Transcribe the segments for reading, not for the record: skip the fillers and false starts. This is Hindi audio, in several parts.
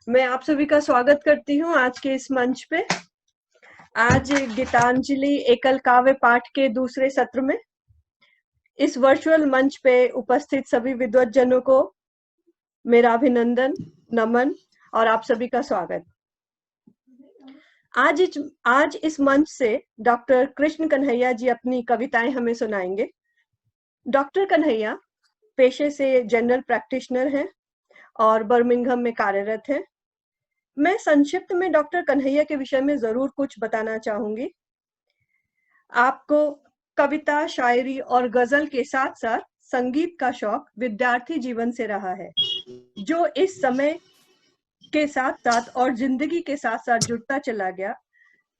मैं आप सभी का स्वागत करती हूँ आज के इस मंच पे। आज गीतांजलि एकल काव्य पाठ के दूसरे सत्र में इस वर्चुअल मंच पे उपस्थित सभी विद्वज्जनों को मेरा अभिनंदन, नमन और आप सभी का स्वागत। आज इस मंच से डॉक्टर कृष्ण कन्हैया जी अपनी कविताएं हमें सुनाएंगे। डॉक्टर कन्हैया पेशे से जनरल प्रैक्टिशनर हैं और बर्मिंघम में कार्यरत हैं। मैं संक्षिप्त में डॉक्टर कन्हैया के विषय में जरूर कुछ बताना चाहूंगी। आपको कविता, शायरी और गजल के साथ साथ संगीत का शौक विद्यार्थी जीवन से रहा है, जो इस समय के साथ साथ और जिंदगी के साथ साथ जुड़ता चला गया।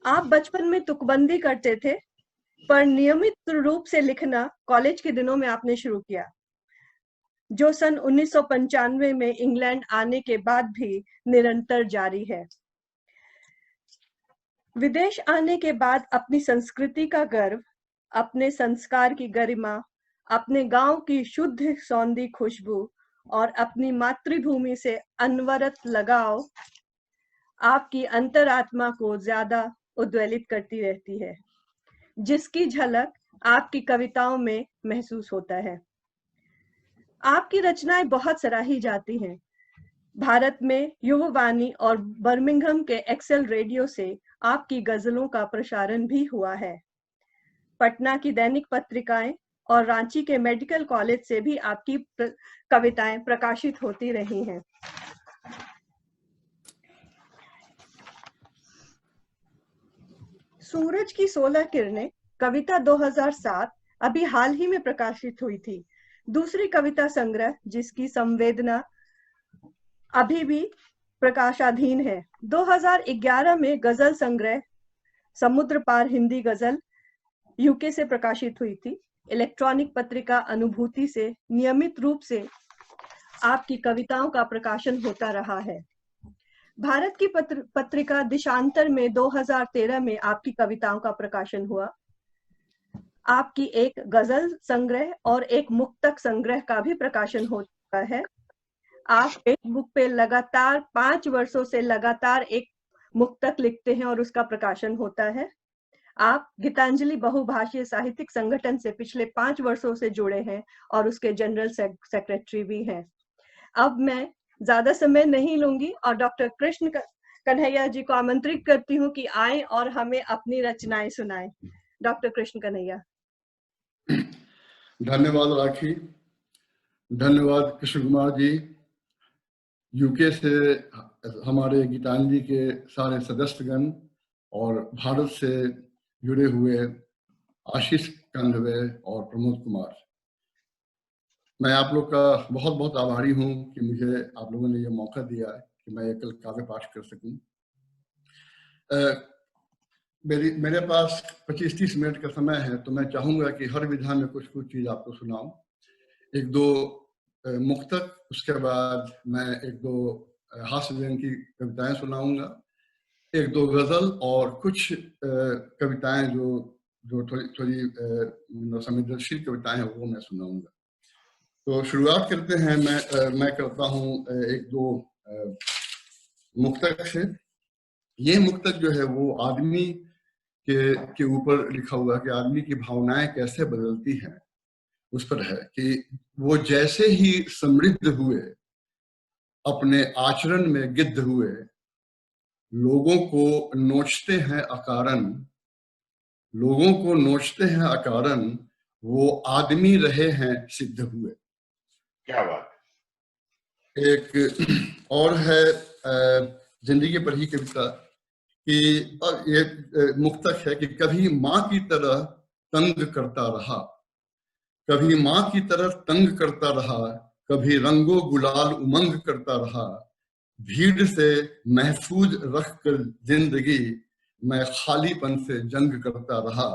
आप बचपन में तुकबंदी करते थे, पर नियमित रूप से लिखना कॉलेज के दिनों में आपने शुरू किया, जो सन 1995 में इंग्लैंड आने के बाद भी निरंतर जारी है। विदेश आने के बाद अपनी संस्कृति का गर्व, अपने संस्कार की गरिमा, अपने गांव की शुद्ध सौंधी खुशबू और अपनी मातृभूमि से अनवरत लगाव आपकी अंतरात्मा को ज्यादा उद्वेलित करती रहती है, जिसकी झलक आपकी कविताओं में महसूस होता है। आपकी रचनाएं बहुत सराही जाती हैं। भारत में युववाणी और बर्मिंघम के एक्सेल रेडियो से आपकी गजलों का प्रसारण भी हुआ है। पटना की दैनिक पत्रिकाएं और रांची के मेडिकल कॉलेज से भी आपकी कविताएं प्रकाशित होती रही हैं। सूरज की 16 किरणें कविता 2007 अभी हाल ही में प्रकाशित हुई थी। दूसरी कविता संग्रह जिसकी संवेदना अभी भी प्रकाशाधीन है। 2011 में गजल संग्रह समुद्र पार हिंदी गजल यूके से प्रकाशित हुई थी। इलेक्ट्रॉनिक पत्रिका अनुभूति से नियमित रूप से आपकी कविताओं का प्रकाशन होता रहा है। भारत की पत्रिका देशांतर में 2013 में आपकी कविताओं का प्रकाशन हुआ। आपकी एक गजल संग्रह और एक मुक्तक संग्रह का भी प्रकाशन हो चुका है। आप फेसबुक पे लगातार 5 वर्षों से लगातार एक मुक्तक लिखते हैं और उसका प्रकाशन होता है। आप गीतांजलि बहुभाषीय साहित्यिक संगठन से पिछले 5 वर्षों से जुड़े हैं और उसके जनरल सेक्रेटरी भी हैं। अब मैं ज्यादा समय नहीं लूंगी और डॉक्टर कृष्ण कन्हैया जी को आमंत्रित करती हूँ कि आए और हमें अपनी रचनाएं सुनाएं। डॉक्टर कृष्ण कन्हैया। धन्यवाद राखी, धन्यवाद कृष्ण कुमार जी। यूके से हमारे गीतांजलि के सारे सदस्यगण और भारत से जुड़े हुए आशीष कंदवे और प्रमोद कुमार, मैं आप लोग का बहुत बहुत आभारी हूं कि मुझे आप लोगों ने ये मौका दिया कि मैं एकल काव्य पाठ कर सकूं। मेरे पास 25-30 मिनट का समय है, तो मैं चाहूंगा कि हर विधा में कुछ कुछ चीज आपको सुनाऊं। एक दो मुक्तक, उसके बाद मैं एक दो हास्य व्यंग की कविताएं सुनाऊंगा, एक दो गजल और कुछ कविताएं जो थोड़ी संवेदनशील कविताएं हैं वो मैं सुनाऊंगा। तो शुरुआत करते हैं। मैं करता हूं एक दो मुक्तक से। ये मुक्तक जो है वो आदमी के ऊपर लिखा हुआ है कि आदमी की भावनाएं कैसे बदलती हैं उस पर है कि वो जैसे ही समृद्ध हुए, अपने आचरण में गिद्ध हुए, लोगों को नोचते हैं अकारण, लोगों को नोचते हैं अकारण, वो आदमी रहे हैं सिद्ध हुए। क्या बात। एक और है जिंदगी पर ही कविता कि ये मुक्तक है कि कभी माँ की तरह तंग करता रहा, कभी माँ की तरह तंग करता रहा, कभी रंगो गुलाल उमंग करता रहा, भीड़ से महफूज रख कर जिंदगी मैं खालीपन से जंग करता रहा।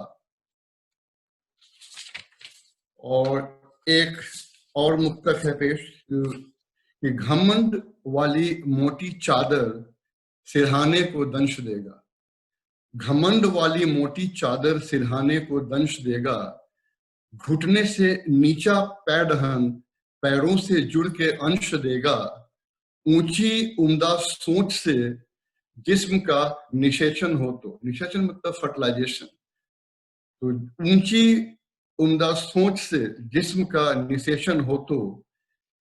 और एक और मुक्तक है पेश कि घमंड वाली मोटी चादर सिरहाने को दंश देगा, घमंड वाली मोटी चादर सिरहाने को दंश देगा, घुटने से नीचा पैडहन पैरों से जुड़ के अंश देगा, ऊंची उम्दा सोच से जिस्म का निषेचन हो तो, निषेचन मतलब फर्टिलाइजेशन, तो ऊंची उम्दा सोच से जिस्म का निषेचन हो तो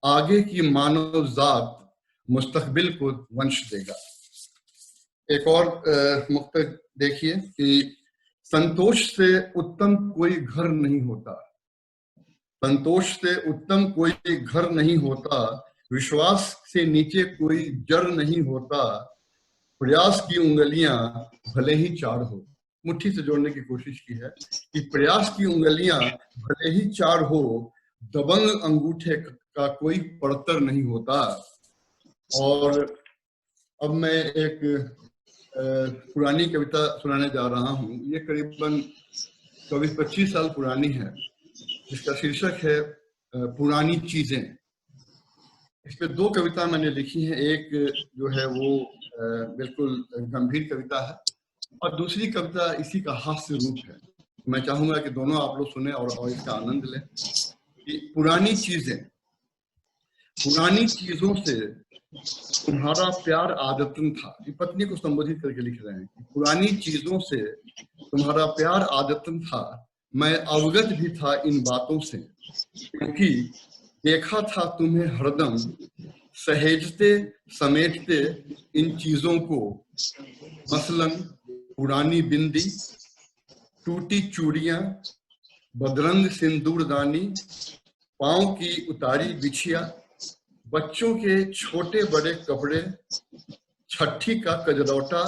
आगे की मानव जात मुस्तकबिल को वंश देगा। एक और मुक्तक देखिए कि संतोष से उत्तम कोई घर नहीं होता, संतोष से उत्तम कोई घर नहीं होता, विश्वास से नीचे कोई जड़ नहीं होता, प्रयास की उंगलियां भले ही चार हो। मुट्ठी से जोड़ने की कोशिश की है कि प्रयास की उंगलियां भले ही चार हो, दबंग अंगूठे का कोई पड़तर नहीं होता। और अब मैं एक पुरानी कविता सुनाने जा रहा हूं। ये करीबन 24-25 साल पुरानी है, जिसका शीर्षक है पुरानी चीजें। इस पे दो कविता मैंने लिखी है, एक जो है वो बिल्कुल गंभीर कविता है और दूसरी कविता इसी का हास्य रूप है। मैं चाहूंगा कि दोनों आप लोग सुने और इसका आनंद लें। कि पुरानी चीजें, पुरानी चीजों से तुम्हारा प्यार आदतन था। ये पत्नी को संबोधित करके लिख रहे हैं कि पुरानी चीजों से तुम्हारा प्यार आदतन था, मैं अवगत भी था इन बातों से, क्योंकि देखा था तुम्हें हरदम सहेजते समेटते इन चीजों को, मसलन पुरानी बिंदी, टूटी चूड़ियां, बदरंग सिंदूरदानी, पांव की उतारी बिछिया, बच्चों के छोटे बड़े कपड़े, छठी का कजरौटा,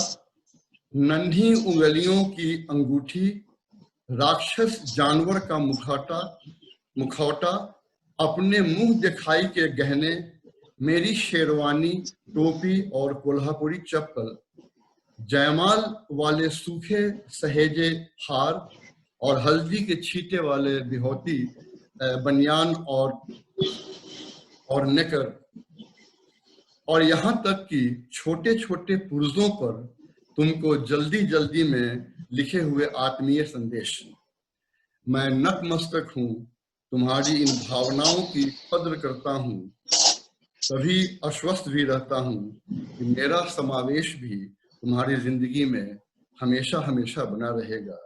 नन्ही उंगलियों की अंगूठी, राक्षस जानवर का मुखौटा, अपने मुंह दिखाई के गहने, मेरी शेरवानी, टोपी और कोल्हापुरी चप्पल, जयमाल वाले सूखे सहेजे हार और हल्दी के छींटे वाले बिहोती बनियान और नेकर, और यहाँ तक कि छोटे छोटे पुर्जों पर तुमको जल्दी जल्दी में लिखे हुए आत्मीय संदेश। मैं नतमस्तक हूँ, तुम्हारी इन भावनाओं की कद्र करता हूँ, कभी अस्वस्थ भी रहता हूँ कि मेरा समावेश भी तुम्हारी जिंदगी में हमेशा हमेशा बना रहेगा,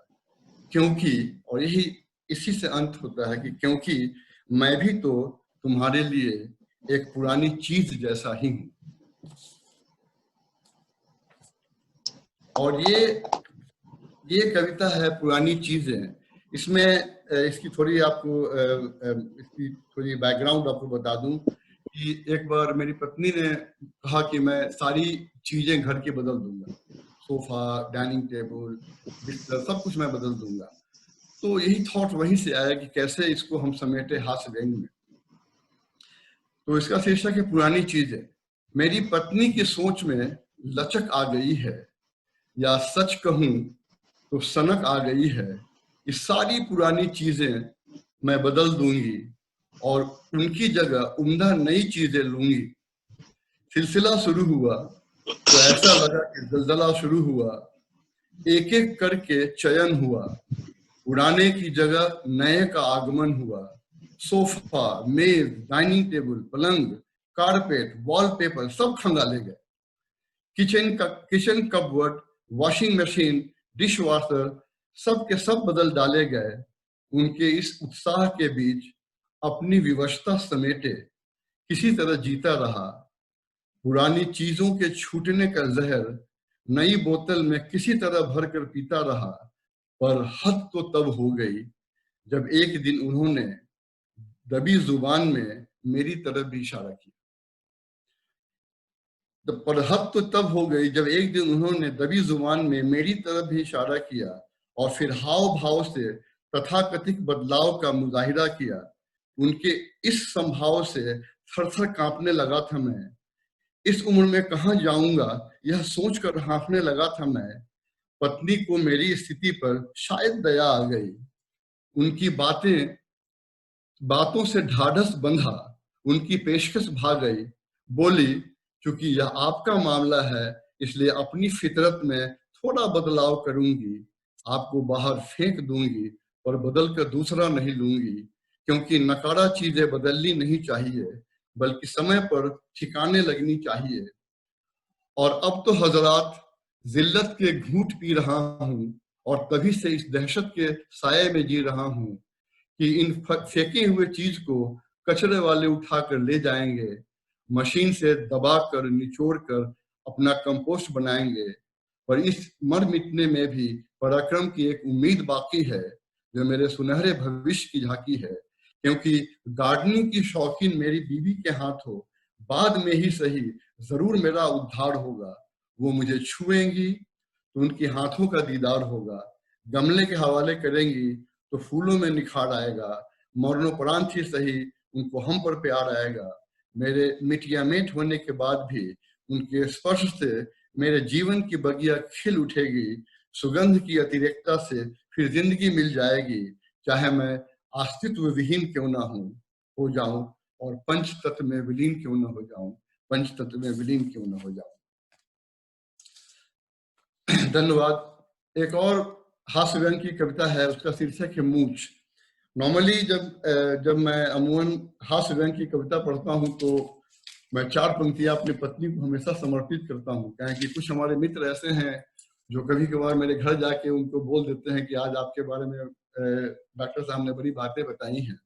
क्योंकि, और यही इसी से अंत होता है कि क्योंकि मैं भी तो तुम्हारे लिए एक पुरानी चीज जैसा ही हूं। और ये कविता है पुरानी चीजें। इसमें इसकी थोड़ी आपको इसकी थोड़ी बैकग्राउंड आपको बता दूं कि एक बार मेरी पत्नी ने कहा कि मैं सारी चीजें घर की बदल दूंगा, सोफा, डाइनिंग टेबल, बिस्तर, सब कुछ मैं बदल दूंगा। तो यही थॉट वहीं से आया कि कैसे इसको हम समेटे हास्य व्यंग में। तो इसका शीर्षक है पुरानी चीजें। मेरी पत्नी की सोच में लचक आ गई है, या सच कहूं तो सनक आ गई है कि सारी पुरानी चीजें मैं बदल दूंगी और उनकी जगह उम्दा नई चीजें लूंगी। सिलसिला शुरू हुआ तो ऐसा लगा कि जलजला शुरू हुआ, एक एक करके चयन हुआ, पुराने की जगह नए का आगमन हुआ। सोफा, मेज, डाइनिंग टेबल, पलंग, कारपेट, वॉलपेपर सब खंगाले गए। Kitchen cupboard, washing machine, dish washer सब के सब बदल डाले गए। उनके इस उत्साह के बीच अपनी विवशता समेटे किसी तरह जीता रहा। पुरानी चीजों के छूटने का जहर नई बोतल में किसी तरह भरकर पीता रहा। पर हद तो तब हो गई जब एक दिन उन्होंने दबी जुबान में मेरी तरफ भी इशारा किया। पर हद तो तब हो गई जब एक दिन उन्होंने दबी जुबान में मेरी तरफ भी इशारा किया और फिर हाव भाव से तथाकथित बदलाव का मुजाहिरा किया। उनके इस संभाव से थर-थर कांपने लगा था मैं। इस उम्र में कहाँ जाऊंगा यह सोचकर हाँफने लगा था मैं। पत्नी को मेरी स्थिति पर शायद दया आ गई। उनकी बातों से ढाढ़स बंधा, उनकी पेशकश भाग गई। बोली, क्योंकि यह आपका मामला है इसलिए अपनी फितरत में थोड़ा बदलाव करूंगी। आपको बाहर फेंक दूंगी और बदल कर दूसरा नहीं लूंगी, क्योंकि नकारा चीजें बदलनी नहीं चाहिए। बल्कि समय पर ठिकाने लगनी चाहिए। और अब तो हजरात जिल्लत के घूंट पी रहा हूँ और तभी से इस दहशत के साये में जी रहा हूँ कि इन फेंके हुए चीज को कचरे वाले उठाकर ले जाएंगे, मशीन से दबाकर निचोड़ कर अपना कंपोस्ट बनाएंगे। पर इस मर मिटने में भी पराक्रम की एक उम्मीद बाकी है, जो मेरे सुनहरे भविष्य की झांकी है। क्योंकि गार्डनिंग की शौकीन मेरी बीवी के हाथों बाद में ही सही जरूर मेरा उद्धार होगा। वो मुझे छुएंगी तो उनके हाथों का दीदार होगा, गमले के हवाले करेंगी तो फूलों में निखार आएगा, मरणोपरांत ही सही उनको हम पर प्यार आएगा। मेरे मिटिया मेट होने के बाद भी उनके स्पर्श से मेरे जीवन की बगिया खिल उठेगी, सुगंध की अतिरेकता से फिर जिंदगी मिल जाएगी, चाहे मैं अस्तित्व विहीन क्यों ना हो जाऊं और पंच तत्व में विलीन क्यों ना हो जाऊं, पंच तत्व में विलीन क्यों ना हो जाऊं। धन्यवाद। एक और हास्य व्यंग की कविता है, उसका शीर्षक है मूंछ। नॉर्मली जब मैं अमूमन हास्य व्यंग की कविता पढ़ता हूं तो मैं 4 पंक्तियां अपनी पत्नी को हमेशा समर्पित करता हूं, क्योंकि कुछ हमारे मित्र ऐसे हैं जो कभी कभार मेरे घर जाके उनको बोल देते हैं कि आज आपके बारे में डॉक्टर साहब ने बड़ी बातें बताई हैं।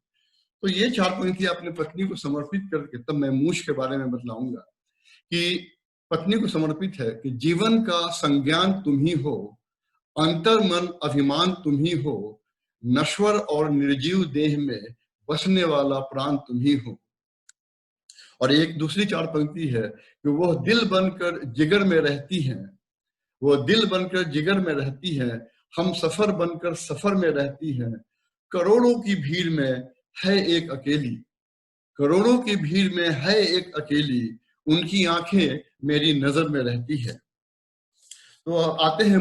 तो ये 4 पंक्तियां अपनी पत्नी को समर्पित करके तब मैं मूंछ के बारे में बतलाऊंगा कि पत्नी को समर्पित है कि जीवन का संज्ञान तुम ही हो, अंतर मन अभिमान तुम ही हो, नश्वर और निर्जीव देह में बसने वाला प्राण तुम ही हो। और एक दूसरी 4 पंक्ति है कि वह दिल बनकर जिगर में रहती हैं, वह दिल बनकर जिगर में रहती हैं, हम सफर बनकर सफर में रहती हैं, करोड़ों की भीड़ में है एक अकेली, करोड़ों की भीड़ में है एक अकेली, उनकी आंखें मेरी नजर में रहती है। तो आते हैं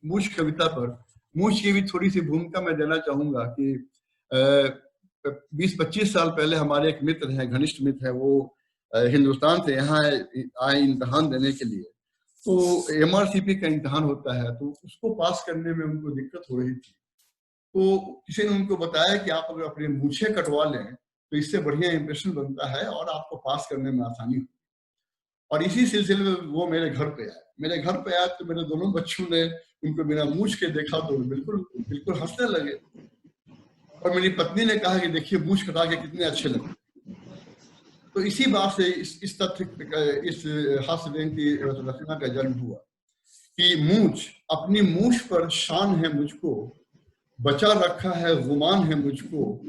मूछ कविता पर। मूछ की भी थोड़ी सी भूमिका मैं देना चाहूंगा कि 20-25 साल पहले हमारे एक मित्र हैं, घनिष्ठ मित्र हैं, वो हिंदुस्तान से यहाँ आए इम्तिहान देने के लिए। तो MRCP का इम्तिहान होता है, तो उसको पास करने में उनको दिक्कत हो रही थी। तो किसी ने उनको बताया कि आप अगर अपने मूछें कटवा लें तो इससे बढ़िया इंप्रेशन बनता है और आपको पास करने में आसानी हो। और इसी सिलसिले में वो मेरे घर पे आया तो मेरे दोनों बच्चों ने उनको बिना मूछ के देखा तो बिल्कुल हंसने लगे। और मेरी पत्नी ने कहा कि देखिए मूछ कटा के कितने अच्छे लगे। तो इसी बात से इस तथ्य इस हास्य व्यंग की रचना का जन्म हुआ कि मूछ, अपनी मूछ पर शान है मुझको, बचा रखा है गुमान है मुझको,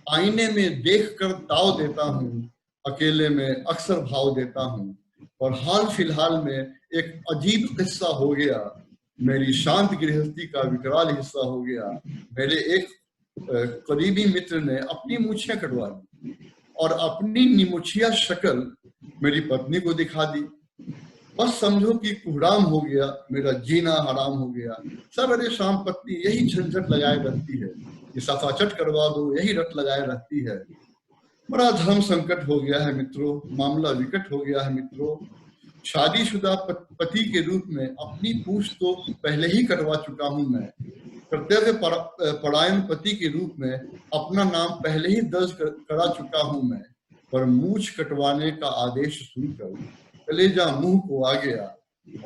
आईने में देख कर ताव देता हूँ, अकेले में अक्सर भाव देता हूँ। और हाल फिलहाल में एक अजीब किस्सा हो गया, मेरी शांत गृहस्थी का विकराल हिस्सा हो गया। मेरे एक करीबी मित्र ने अपनी मूछें कटवा दी और अपनी निमुछिया शक्ल मेरी पत्नी को दिखा दी। बस समझो कि कुहराम हो गया, मेरा जीना हराम हो गया। सवेरे शाम पत्नी यही झंझट लगाए रहती है कि सफा चट करवा दो, यही रट लगाए रहती है। बड़ा धर्म संकट हो गया है मित्रों, मामला विकट हो गया है मित्रों। शादीशुदा पति के रूप में अपनी पूंछ तो पहले ही कटवा चुका हूं मैं, कर्तव्य परायण पति के रूप में अपना नाम पहले ही दर्ज करा चुका हूं मैं। पर मूछ कटवाने का आदेश सुनकर कलेजा मुंह को आ गया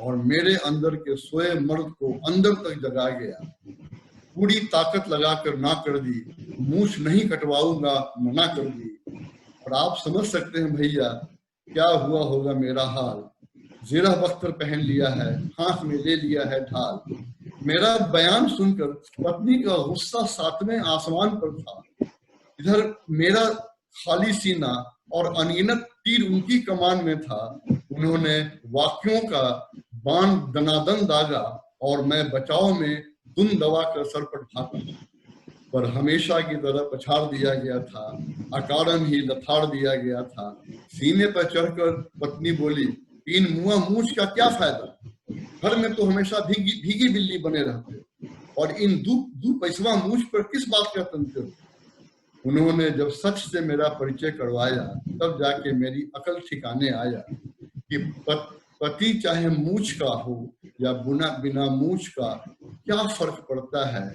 और मेरे अंदर के सोए मर्द को अंदर तक जगा गया। पूरी ताकत लगाकर ना कर दी, मूछ नहीं कटवाऊंगा मना कर दी। और आप समझ सकते हैं भैया क्या हुआ होगा मेरा हाल। जीरा बख्तर पहन लिया है, हाथ में ले लिया है ढाल। मेरा बयान सुनकर पत्नी का गुस्सा 7वें आसमान पर था। इधर मेरा खाली सीना और अनगिनत तीर उनकी कमान में था। उन्होंने वाक्यों का बाण दनादन दागा और मैं बचाव में दुम दबा कर सर पर भागा। पर हमेशा की तरह पछाड़ दिया गया था, अकारण ही लथाड़ दिया गया था। सीने पर चढ़कर पत्नी बोली, इन मुआ मूछ का क्या फायदा, घर में तो हमेशा भीगी बिल्ली बने रहते और इन दू पैसवा मूछ पर किस बात का तंत्र। उन्होंने जब सच से मेरा परिचय करवाया तब जाके मेरी अकल ठिकाने आया कि पति चाहे मूछ का हो या बिना मूछ का क्या फर्क पड़ता है।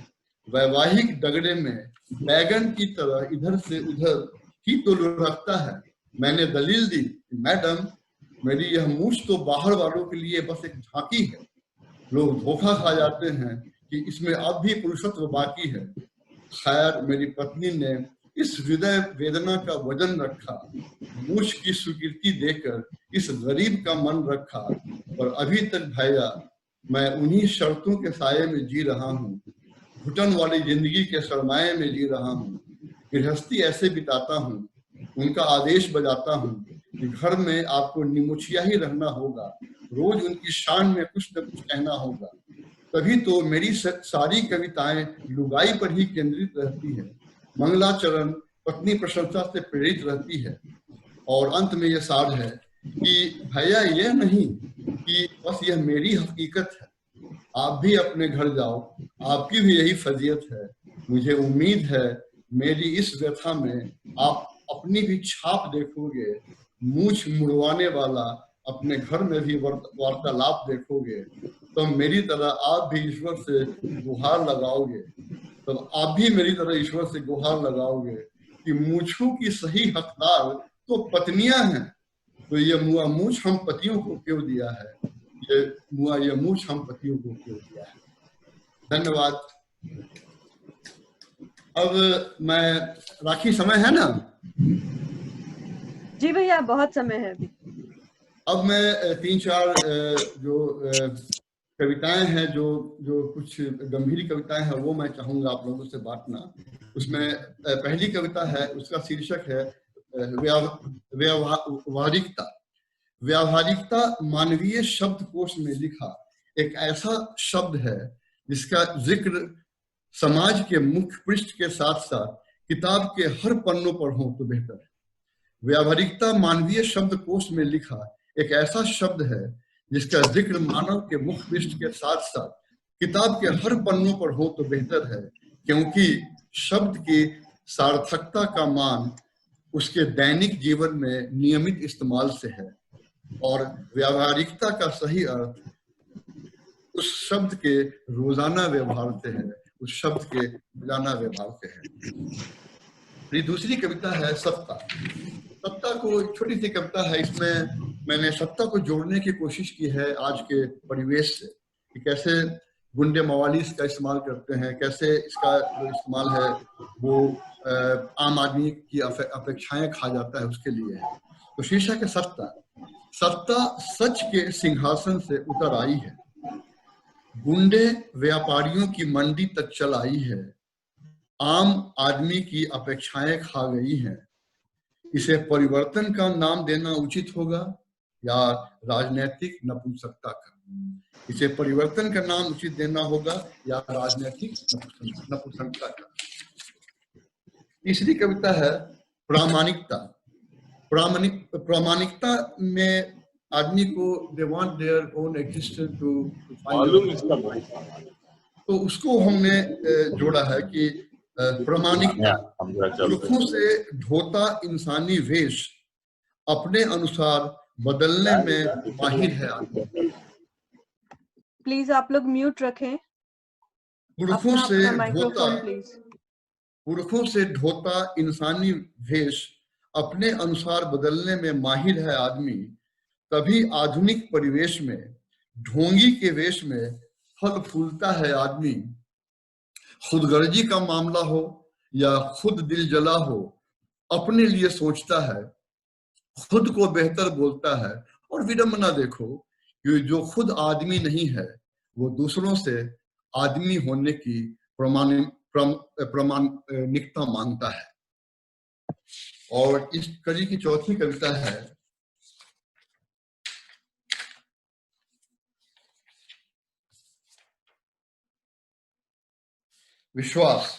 वैवाहिक दगड़े में बैगन की तरह इधर से उधर ही तो लुढ़कता है। मैंने दलील दी कि मैडम, मेरी यह मूछ तो बाहर वालों के लिए बस एक झांकी है। लोग धोखा खा जाते हैं कि इसमें अब भी पुरुषत्व बाकी है। खैर, मेरी पत्नी ने इस हृदय वेदना का वजन रखा, मूछ की स्वीकृति देकर इस गरीब का मन रखा, और अभी तक भैया मैं उन्हीं शर्तों के साये में जी रहा हूँ, घुटन वाली जिंदगी के सरमाए में जी रहा हूँ। गृहस्थी ऐसे बिताता हूँ, उनका आदेश बजाता हूँ कि घर में आपको निमुछिया ही रहना होगा, रोज उनकी शान में कुछ न कुछ कहना होगा। तभी तो मेरी सारी कविताएं लुगाई पर ही केंद्रित रहती है। मंगलाचरण पत्नी प्रशंसा से प्रेरित रहती है। और अंत में यह सार है कि भैया यह नहीं कि बस यह मेरी हकीकत है, आप भी अपने घर जाओ, आपकी भी यही फजीयत है। मुझे उम्मीद है मेरी इस व्यथा में आप अपनी भी छाप देखोगे, मूछ मुड़वाने वाला अपने घर में भी वार्तालाप देखोगे, तो मेरी तरह आप भी ईश्वर से गुहार लगाओगे, तो आप भी मेरी तरह ईश्वर से गुहार लगाओगे कि मूछों की सही हकदार तो पत्नियां हैं, तो ये मुआ मूछ हम पतियों को क्यों दिया है, ये मूछ हम पतियों को क्यों दिया है। धन्यवाद। अब मैं राखी, समय है ना? जी भैया, बहुत समय है अभी। अब मैं 3-4 जो कविताएं हैं, जो कुछ गंभीर कविताएं हैं, वो मैं चाहूंगा आप लोगों से बांटना। उसमें पहली कविता है, उसका शीर्षक है व्यावहारिकता। व्यावहारिकता मानवीय शब्दकोश में लिखा एक ऐसा शब्द है जिसका जिक्र समाज के मुख्य पृष्ठ के साथ साथ किताब के हर पन्नों पर हो तो बेहतर है। व्यावहारिकता मानवीय शब्दकोश में लिखा एक ऐसा शब्द है जिसका जिक्र मानव के मुख्य पृष्ठ के साथ साथ किताब के हर पन्नों पर हो तो बेहतर है, क्योंकि शब्द की सार्थकता का मान उसके दैनिक जीवन में नियमित इस्तेमाल से है, और व्यावहारिकता का सही अर्थ उस शब्द के रोजाना व्यवहार से है, उस शब्द के रोजाना व्यवहार से है। दूसरी कविता है सत्ता। सत्ता को छोटी सी कविता है, इसमें मैंने सत्ता को जोड़ने की कोशिश की है आज के परिवेश से, कि कैसे गुंडे मवाली इसका इस्तेमाल करते हैं, कैसे इसका जो इस्तेमाल है वो आम आदमी की अपेक्षाएं खा जाता है, उसके लिए है। तो शीर्षक है सत्ता। सत्ता सच के सिंहासन से उतर आई है, गुंडे व्यापारियों की मंडी तक चल आई है, आम आदमी की अपेक्षाएं खा गई हैं। इसे परिवर्तन का नाम देना उचित होगा या राजनीतिक नपुंसकता का? इसे परिवर्तन का नाम उचित देना होगा या राजनीतिक नपुंसकता का? तीसरी कविता है प्रामाणिकता। प्रामाणिकता में आदमी को they want their own existence to find, तो उसको हमने जोड़ा है कि प्रामाणिकता पुरखों से ढोता इंसानी वेश अपने अनुसार बदलने में माहिर है आदमी। प्लीज आप लोग म्यूट रखें। पुरखों से ढोता इंसानी वेश अपने अनुसार बदलने में माहिर है आदमी, तभी आधुनिक परिवेश में ढोंगी के वेश में फल फूलता है आदमी। खुदगर्जी का मामला हो या खुद दिल जला हो, अपने लिए सोचता है, खुद को बेहतर बोलता है, और विडंबना देखो कि जो खुद आदमी नहीं है वो दूसरों से आदमी होने की प्रामाणिकता मांगता है। और इस कड़ी की चौथी कविता है विश्वास।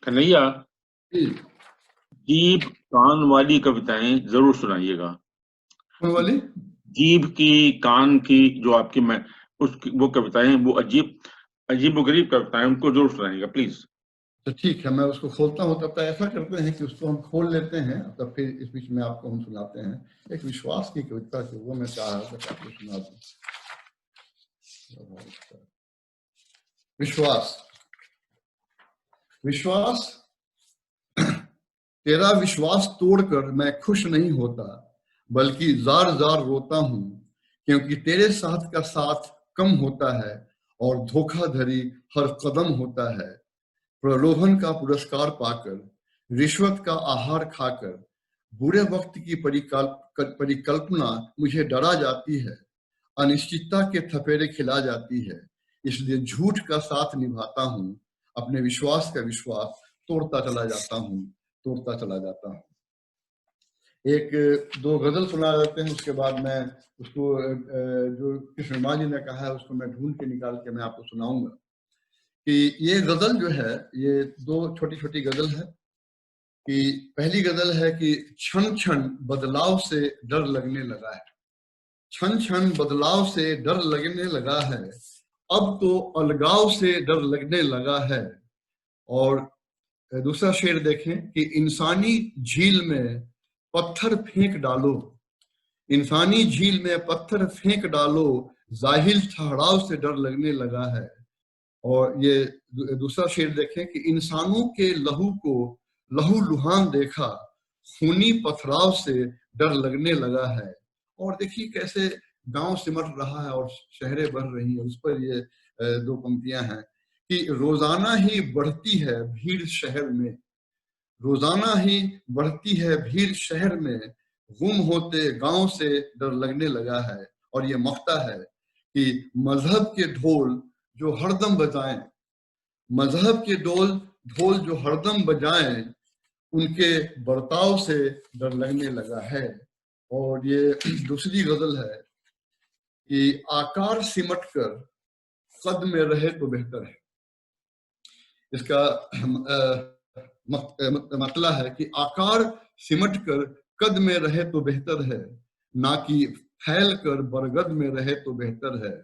कन्हैया, जीभ कान वाली कविताएं जरूर सुनाइएगा। कौन वाली? जीभ की, कान की, जो आपकी वो कविताएं, वो अजीब व गरीब कविताएं, उनको जरूर सुनाइएगा प्लीज। तो ठीक है, मैं उसको खोलता हूँ। तब तक ऐसा करते हैं कि उसको हम खोल लेते हैं, तब फिर इस बीच में आपको हम सुनाते हैं एक विश्वास की कविता की, वो मैं चाह रहा था कि आपको सुना दूं। विश्वास। विश्वास। तेरा विश्वास तोड़कर मैं खुश नहीं होता, बल्कि जार जार रोता हूं, क्योंकि तेरे साथ का साथ कम होता है और धोखाधड़ी हर कदम होता है। प्रलोभन का पुरस्कार पाकर, रिश्वत का आहार खाकर, बुरे वक्त की परिकल्पना मुझे डरा जाती है, अनिश्चितता के थपेड़े खिला जाती है। इसलिए झूठ का साथ निभाता हूँ, अपने विश्वास का विश्वास तोड़ता चला जाता हूँ, तोड़ता चला जाता हूँ। एक दो गजल सुना देते हैं, उसके बाद मैं उसको जो कृष्ण जी ने कहा है उसको मैं ढूंढ के निकाल के मैं आपको सुनाऊंगा। कि ये गजल जो है, ये दो छोटी छोटी गजल है। कि पहली गजल है कि क्षण क्षण बदलाव से डर लगने लगा है, क्षण क्षण बदलाव से डर लगने लगा है, अब तो अलगाव से डर लगने लगा है। और दूसरा शेर देखें कि इंसानी झील में पत्थर फेंक डालो, इंसानी झील में पत्थर फेंक डालो, जाहिल ठहराव से डर लगने लगा है। और ये दूसरा शेर देखें कि इंसानों के लहू को लहू लुहान देखा, खूनी पथराव से डर लगने लगा है। और देखिए कैसे गांव सिमट रहा है और शहरें बढ़ रही हैं। उस पर ये दो पंक्तियां हैं कि रोजाना ही बढ़ती है भीड़ शहर में, रोजाना ही बढ़ती है भीड़ शहर में, गुम होते गांव से डर लगने लगा है। और ये मख्ता है कि मजहब के ढोल जो हरदम बजाएं, मजहब के ढोल जो हरदम बजाएं, उनके बर्ताव से डर लगने लगा है। और ये दूसरी गजल है कि आकार सिमट कर कद में रहे तो बेहतर है। इसका मतलब है कि आकार सिमट कर कद में रहे तो बेहतर है, ना कि फैल कर बरगद में रहे तो बेहतर है।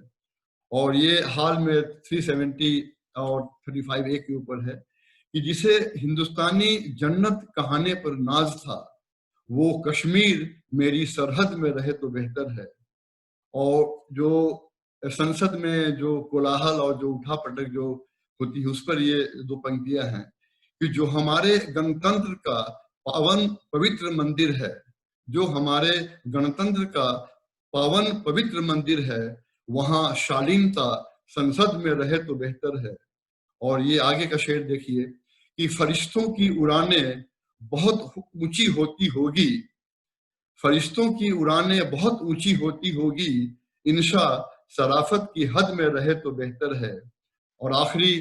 और ये हाल में 370 और 35A के ऊपर है कि जिसे हिंदुस्तानी जन्नत कहाने पर नाज था, वो कश्मीर मेरी सरहद में रहे तो बेहतर है। और जो संसद में जो कोलाहल और जो उठा पटक जो होती है, उस पर ये दो पंक्तियां हैं कि जो हमारे गणतंत्र का पावन पवित्र मंदिर है, जो हमारे गणतंत्र का पावन पवित्र मंदिर है, वहां शालीनता संसद में रहे तो बेहतर है। और ये आगे का शेर देखिए कि फरिश्तों की उड़ानें बहुत ऊंची होती होगी, फरिश्तों की उड़ानें बहुत ऊंची होती होगी, इंशा शराफत की हद में रहे तो बेहतर है। और आखिरी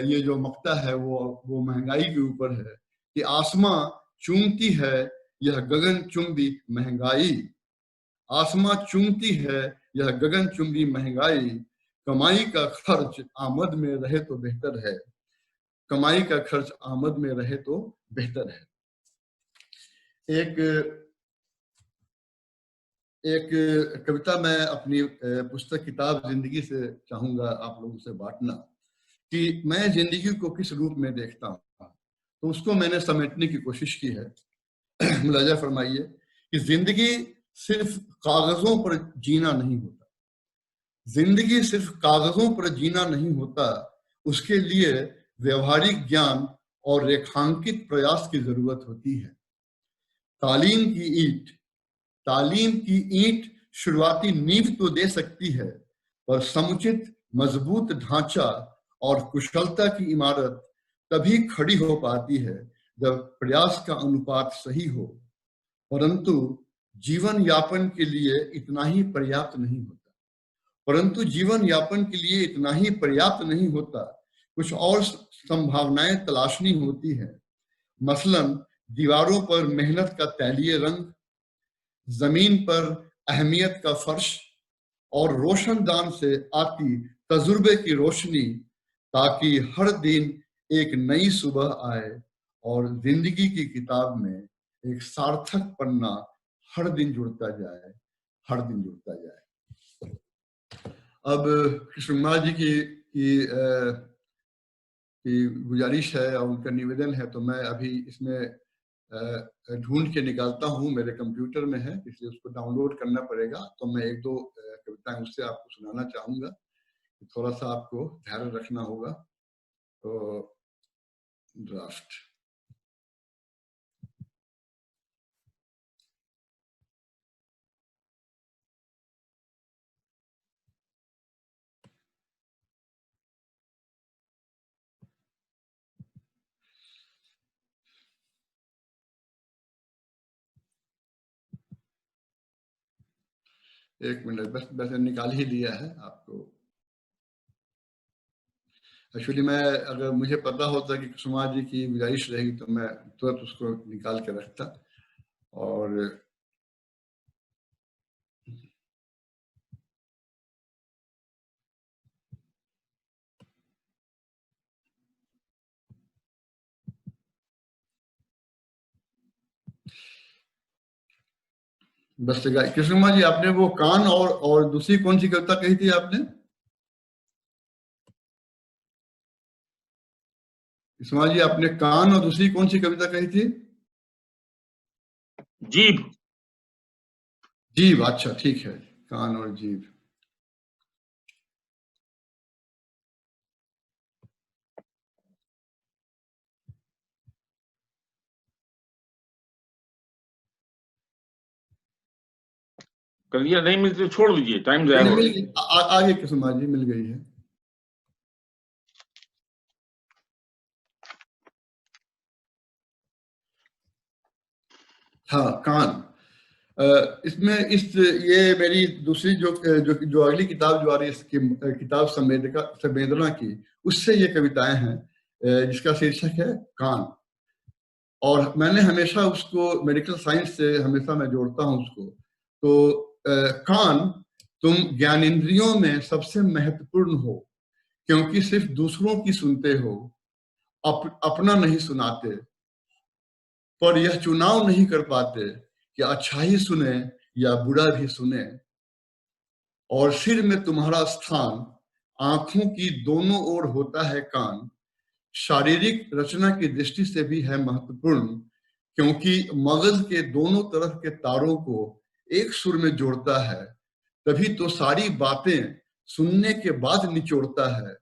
ये जो मक्ता है वो महंगाई के ऊपर है कि आसमां चूमती है यह गगन चुंबी महंगाई, आसमां चूमती है यह गगन चुंबी महंगाई, कमाई का खर्च आमद में रहे तो बेहतर है, कमाई का खर्च आमद में रहे तो बेहतर है। एक कविता मैं अपनी पुस्तक किताब जिंदगी से चाहूंगा आप लोगों से बांटना कि मैं जिंदगी को किस रूप में देखता हूँ, तो उसको मैंने समेटने की कोशिश की है। मुलाजा फरमाइए कि जिंदगी सिर्फ कागजों पर जीना नहीं होता, जिंदगी सिर्फ कागजों पर जीना नहीं होता, उसके लिए व्यवहारिक ज्ञान और रेखांकित प्रयास की जरूरत होती है। तालीम की ईंट, तालीम की ईंट शुरुआती नींव तो दे सकती है, पर समुचित मजबूत ढांचा और कुशलता की इमारत तभी खड़ी हो पाती है जब प्रयास का अनुपात सही हो। परंतु जीवन यापन के लिए इतना ही पर्याप्त नहीं होता, परंतु जीवन यापन के लिए इतना ही पर्याप्त नहीं होता, कुछ और संभावनाएं तलाशनी होती है। मसलन दीवारों पर मेहनत का तैलीय रंग, जमीन पर अहमियत का फर्श और रोशनदान से आती तजुर्बे की रोशनी, ताकि हर दिन एक नई सुबह आए और जिंदगी की किताब में एक सार्थक पन्ना हर दिन जुड़ता जाए, हर दिन जुड़ता जाए। अब कृष्ण जी की की गुजारिश है और उनका निवेदन है, तो मैं अभी इसमें ढूंढ के निकालता हूँ, मेरे कंप्यूटर में है, इसलिए उसको डाउनलोड करना पड़ेगा। तो मैं एक दो कविताएं उससे आपको सुनाना चाहूंगा, थोड़ा सा आपको ध्यान रखना होगा। तो ड्राफ्ट, एक मिनट, बस वैसे निकाल ही लिया है आपको। एक्चुअली मैं, अगर मुझे पता होता कि कुसुमा जी की गुजारिश रहेगी तो मैं तुरंत उसको निकाल के रखता। और बस कुसुमा जी, आपने वो कान और दूसरी कौन सी कविता कही थी आपने? कुसुमा जी, आपने कान और दूसरी कौन सी कविता कही थी? जीभ। जीभ, अच्छा ठीक है, कान और जीभ। कन्हैया नहीं मिलती तो छोड़ दीजिए, टाइम जाया हो रही है। आगे कुसुमा जी मिल गई है। हाँ, कान। इसमें ये मेरी दूसरी जो जो जो अगली किताब जो आ रही है, इसकी किताब संवेदना की, उससे ये कविताएं हैं, जिसका शीर्षक है कान। और मैंने हमेशा उसको मेडिकल साइंस से हमेशा मैं जोड़ता हूँ उसको। तो कान, तुम ज्ञानेंद्रियों में सबसे महत्वपूर्ण हो, क्योंकि सिर्फ दूसरों की सुनते हो, अपना नहीं सुनाते। पर यह चुनाव नहीं कर पाते कि अच्छा ही सुने या बुरा भी सुने। और सिर में तुम्हारा स्थान आंखों की दोनों ओर होता है कान। शारीरिक रचना की दृष्टि से भी है महत्वपूर्ण, क्योंकि मगज के दोनों तरफ के तारों को एक सुर में जोड़ता है। तभी तो सारी बातें सुनने के बाद निचोड़ता है,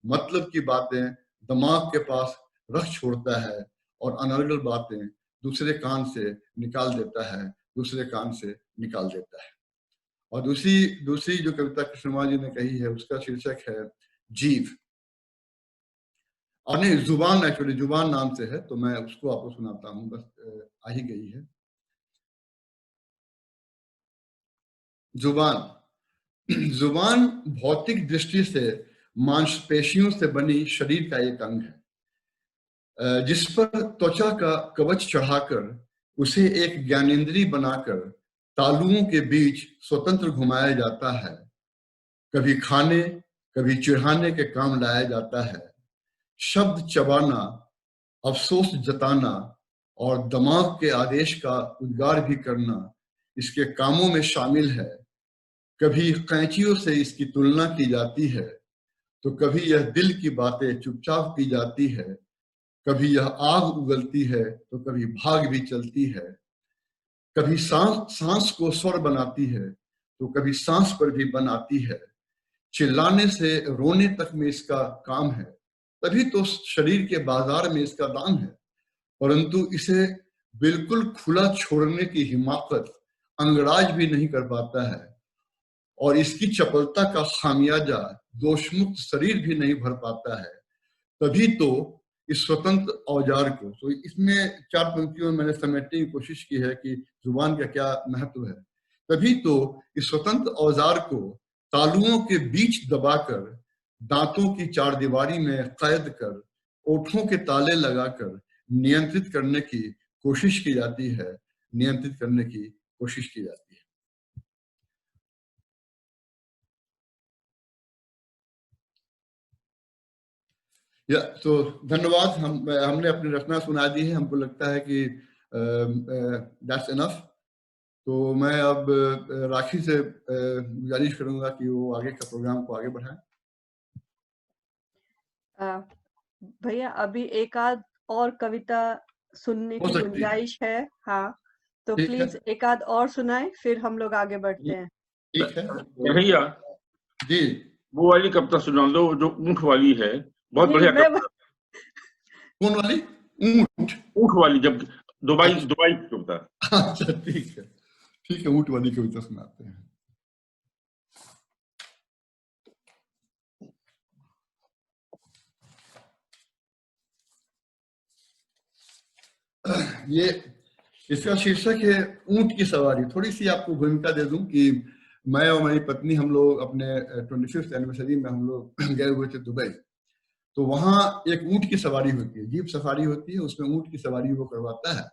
मतलब की बातें दिमाग के पास रख छोड़ता है और अनर्गल बातें दूसरे कान से निकाल देता है, दूसरे कान से निकाल देता है। और दूसरी दूसरी जो कविता कृष्णकुमार जी ने कही है, उसका शीर्षक है जीव। और नहीं, जुबान, एक्चुअली जुबान नाम से है, तो मैं उसको आपको सुनाता हूँ, बस आ ही गई है। जुबान। जुबान भौतिक दृष्टि से मांसपेशियों से बनी शरीर का एक अंग है, जिस पर त्वचा का कवच चढ़ाकर उसे एक ज्ञानेंद्री बनाकर तालुओं के बीच स्वतंत्र घुमाया जाता है। कभी खाने, कभी चिढ़ाने के काम लाया जाता है। शब्द चबाना, अफसोस जताना और दिमाग के आदेश का उद्गार भी करना इसके कामों में शामिल है। कभी कैंचियों से इसकी तुलना की जाती है, तो कभी यह दिल की बातें चुपचाप की जाती है। कभी यह आग उगलती है तो कभी भाग भी चलती है। कभी सांस को स्वर बनाती है तो कभी सांस पर भी बनाती है। चिल्लाने से रोने तक में इसका काम है, तभी तो शरीर के बाजार में इसका दाम है। परंतु इसे बिल्कुल खुला छोड़ने की हिमाकत अंगराज भी नहीं कर पाता है, और इसकी चपलता का खामियाजा दोषमुक्त शरीर भी नहीं भर पाता है। तभी तो इस स्वतंत्र औजार को, तो इसमें 4 पंक्तियों में मैंने समेटने की कोशिश की है कि जुबान का क्या महत्व है। तभी तो इस स्वतंत्र औजार को तालुओं के बीच दबाकर, दांतों की चारदीवारी में कैद कर, ओठों के ताले लगाकर नियंत्रित करने की कोशिश की जाती है, नियंत्रित करने की कोशिश की जाती है। या तो धन्यवाद। हमने अपनी रचना सुना दी है, हमको लगता है कि दैट्स इनफ। तो मैं अब राखी से गुजारिश करूंगा कि वो आगे का प्रोग्राम को आगे बढ़ाएं। भैया अभी एक आध और कविता सुनने हो की सकती है। गुंजाइश है। हाँ, तो ठीक है, प्लीज एक आध और सुनाए, फिर हम लोग आगे बढ़ते हैं। ठीक है भैया जी। वो वाली कविता सुना दो जो ऊँट वाली है, बहुत नहीं, बढ़िया मैं कविता। कौन वाली? ऊंट? ऊँट वाली, जब दुबई अच्छा दुबई की कविता। अच्छा, ठीक है, ठीक है, ऊंट वाली कविता सुनाते हैं। ये इसका शीर्षक है ऊंट की सवारी। थोड़ी सी आपको भूमिका दे दूं कि मैं और मेरी पत्नी, हम लोग अपने 25th एनिवर्सरी में हम लोग गए हुए थे दुबई। तो वहां एक ऊंट की सवारी होती है, जीप सफारी होती है, उसमें ऊंट की सवारी वो करवाता है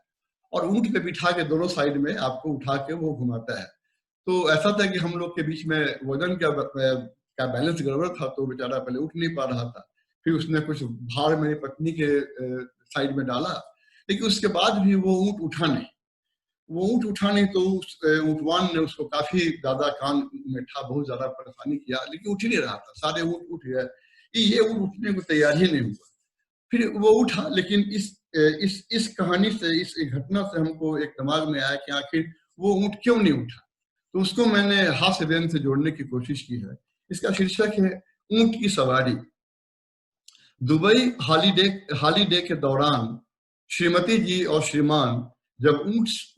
और ऊंट पे बिठा के दोनों साइड में आपको उठा के वो घुमाता है। तो ऐसा था कि हम लोग के बीच में वजन का बैलेंस गड़बड़ था, तो बेचारा पहले उठ नहीं पा रहा था। फिर उसने कुछ भार मेरी पत्नी के साइड में डाला, लेकिन उसके बाद भी वो ऊंट उठा नहीं। वो ऊंट उठा नहीं तो उस ऊंटवान ने उसको काफी ज्यादा कान में था, बहुत ज्यादा परेशानी किया, लेकिन उठ ही नहीं रहा था। सारे ऊंट उठ गए, ये ऊंट उठने को तैयार ही नहीं हुआ। फिर वो उठा, लेकिन इस कहानी से, इस घटना से हमको एक दिमाग में आया कि आखिर वो ऊंट क्यों नहीं उठा। तो उसको मैंने हास्य व्यंग से जोड़ने की कोशिश की है। इसका शीर्षक है ऊंट की सवारी। दुबई हॉलीडे के दौरान श्रीमती जी और श्रीमान जब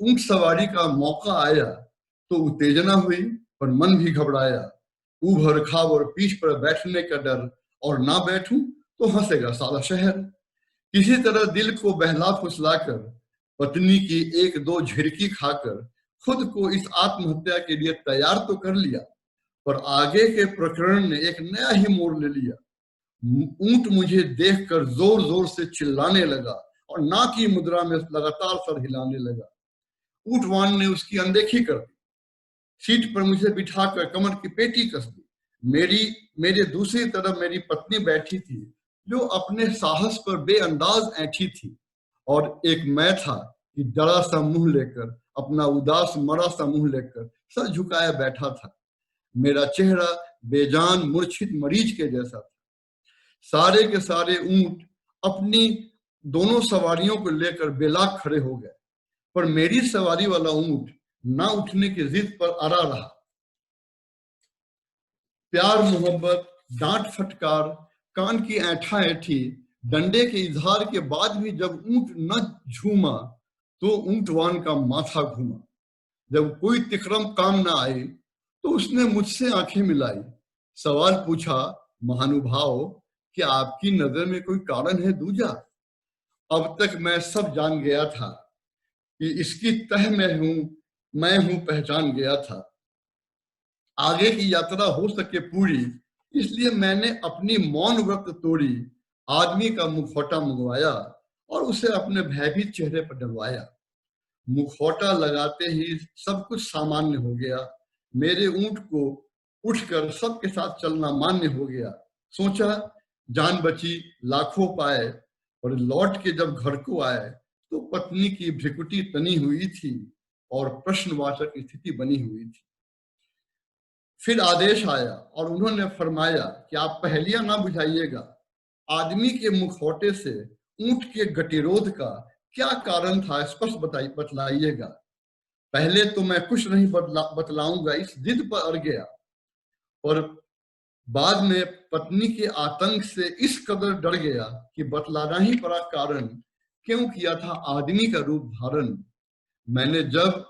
ऊंट सवारी का मौका आया तो उत्तेजना हुई, पर मन भी घबराया। उभर खाबर पीठ पर बैठने का डर, और ना बैठूं तो हंसेगा सारा शहर। किसी तरह दिल को बहला फुसलाकर, पत्नी की एक दो झिड़की खाकर, खुद को इस आत्महत्या के लिए तैयार तो कर लिया, पर आगे के प्रकरण ने एक नया ही मोड़ ले लिया। ऊंट मुझे देखकर जोर जोर से चिल्लाने लगा और ना की मुद्रा में लगातार सर हिलाने लगा। ऊंटवान ने उसकी अनदेखी कर दी, सीट पर मुझे बिठाकर कमर की पेटी कस दी। मेरे दूसरी तरफ मेरी पत्नी बैठी थी, जो अपने साहस पर बेअंदाज ऐठी थी, और एक मैं था कि डरा सा मुंह लेकर, अपना उदास मरा सा मुंह लेकर सर झुकाया बैठा था। मेरा चेहरा बेजान मूर्छित मरीज के जैसा था। सारे के सारे ऊंट अपनी दोनों सवारियों को लेकर बेलाग खड़े हो गए, पर मेरी सवारी वाला ऊंट ना उठने की जिद पर अड़ा रहा। प्यार मोहब्बत, डांट फटकार, कान की ऐठा ऐठी, डंडे के इजहार के बाद भी जब ऊंट न झूमा तो ऊंटवान का माथा घूमा। जब कोई तिक्रम काम न आई तो उसने मुझसे आंखें मिलाई, सवाल पूछा, महानुभाव, क्या आपकी नजर में कोई कारण है दूजा? अब तक मैं सब जान गया था कि इसकी तह मैं हूं पहचान गया था। आगे की यात्रा हो सके पूरी, इसलिए मैंने अपनी मौन व्रत तोड़ी, आदमी का मुखौटा मंगवाया और उसे अपने भयभीत चेहरे पर डलवाया। मुखौटा लगाते ही सब कुछ सामान्य हो गया। मेरे ऊंट को उठकर सबके साथ चलना मान्य हो गया। सोचा जान बची लाखों पाए, और लौट के जब घर को आए तो पत्नी की भ्रिकुटी तनी हुई थी और प्रश्नवाचक स्थिति बनी हुई थी। फिर आदेश आया और उन्होंने फरमाया कि आप पहेलियां ना बुझाइएगा। आदमी के मुखौटे से ऊंट के गतिरोध का क्या कारण था, स्पष्ट बतलाइएगा। पहले तो मैं कुछ नहीं बतलाऊंगा, इस जिद पर अड़ गया, और बाद में पत्नी के आतंक से इस कदर डर गया कि बतलाना ही पड़ा कारण, क्यों किया था आदमी का रूप धारण। मैंने जब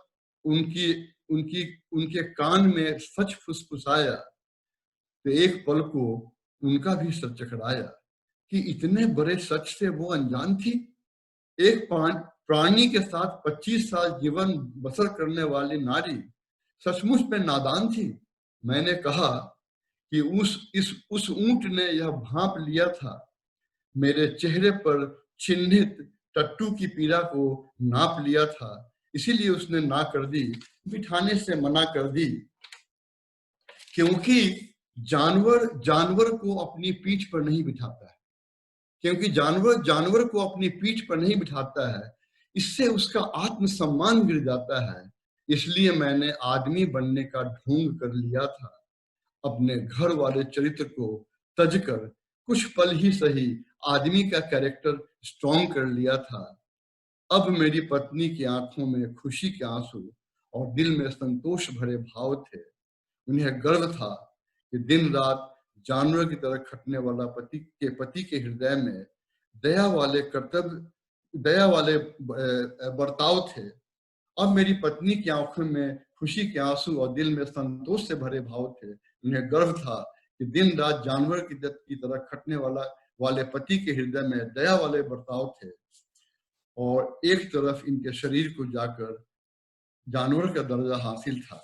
उनकी उनकी उनके कान में सच फुसफुसाया तो एक पल को उनका भी सच चकराया कि इतने बड़े सच से वो अनजान थी। एक प्राणी के साथ 25 साल जीवन बसर करने वाली नारी सचमुच में नादान थी। मैंने कहा कि उस ऊंट ने यह भांप लिया था, मेरे चेहरे पर चिन्हित टट्टू की पीड़ा को नाप लिया था, इसीलिए उसने ना कर दी, बिठाने से मना कर दी। क्योंकि जानवर को अपनी पीठ पर नहीं बिठाता है, क्योंकि जानवर को अपनी पीठ पर नहीं बिठाता है, इससे उसका आत्मसम्मान गिर जाता है। इसलिए मैंने आदमी बनने का ढोंग कर लिया था, अपने घर वाले चरित्र को तज कर कुछ पल ही सही आदमी का कैरेक्टर स्ट्रॉन्ग कर लिया था। अब मेरी पत्नी की आंखों में खुशी के आंसू और दिल में संतोष भरे भाव थे। उन्हें गर्व था कि दिन रात जानवर की तरह खटने वाला पति के हृदय में दया वाले बर्ताव थे। अब मेरी पत्नी की आंखों में खुशी के आंसू और दिल में संतोष से भरे भाव थे। उन्हें गर्व था कि दिन रात जानवर की तरह खटने वाले पति के हृदय में दया वाले बर्ताव थे, और एक तरफ इनके शरीर को जाकर जानवर का दर्जा हासिल था।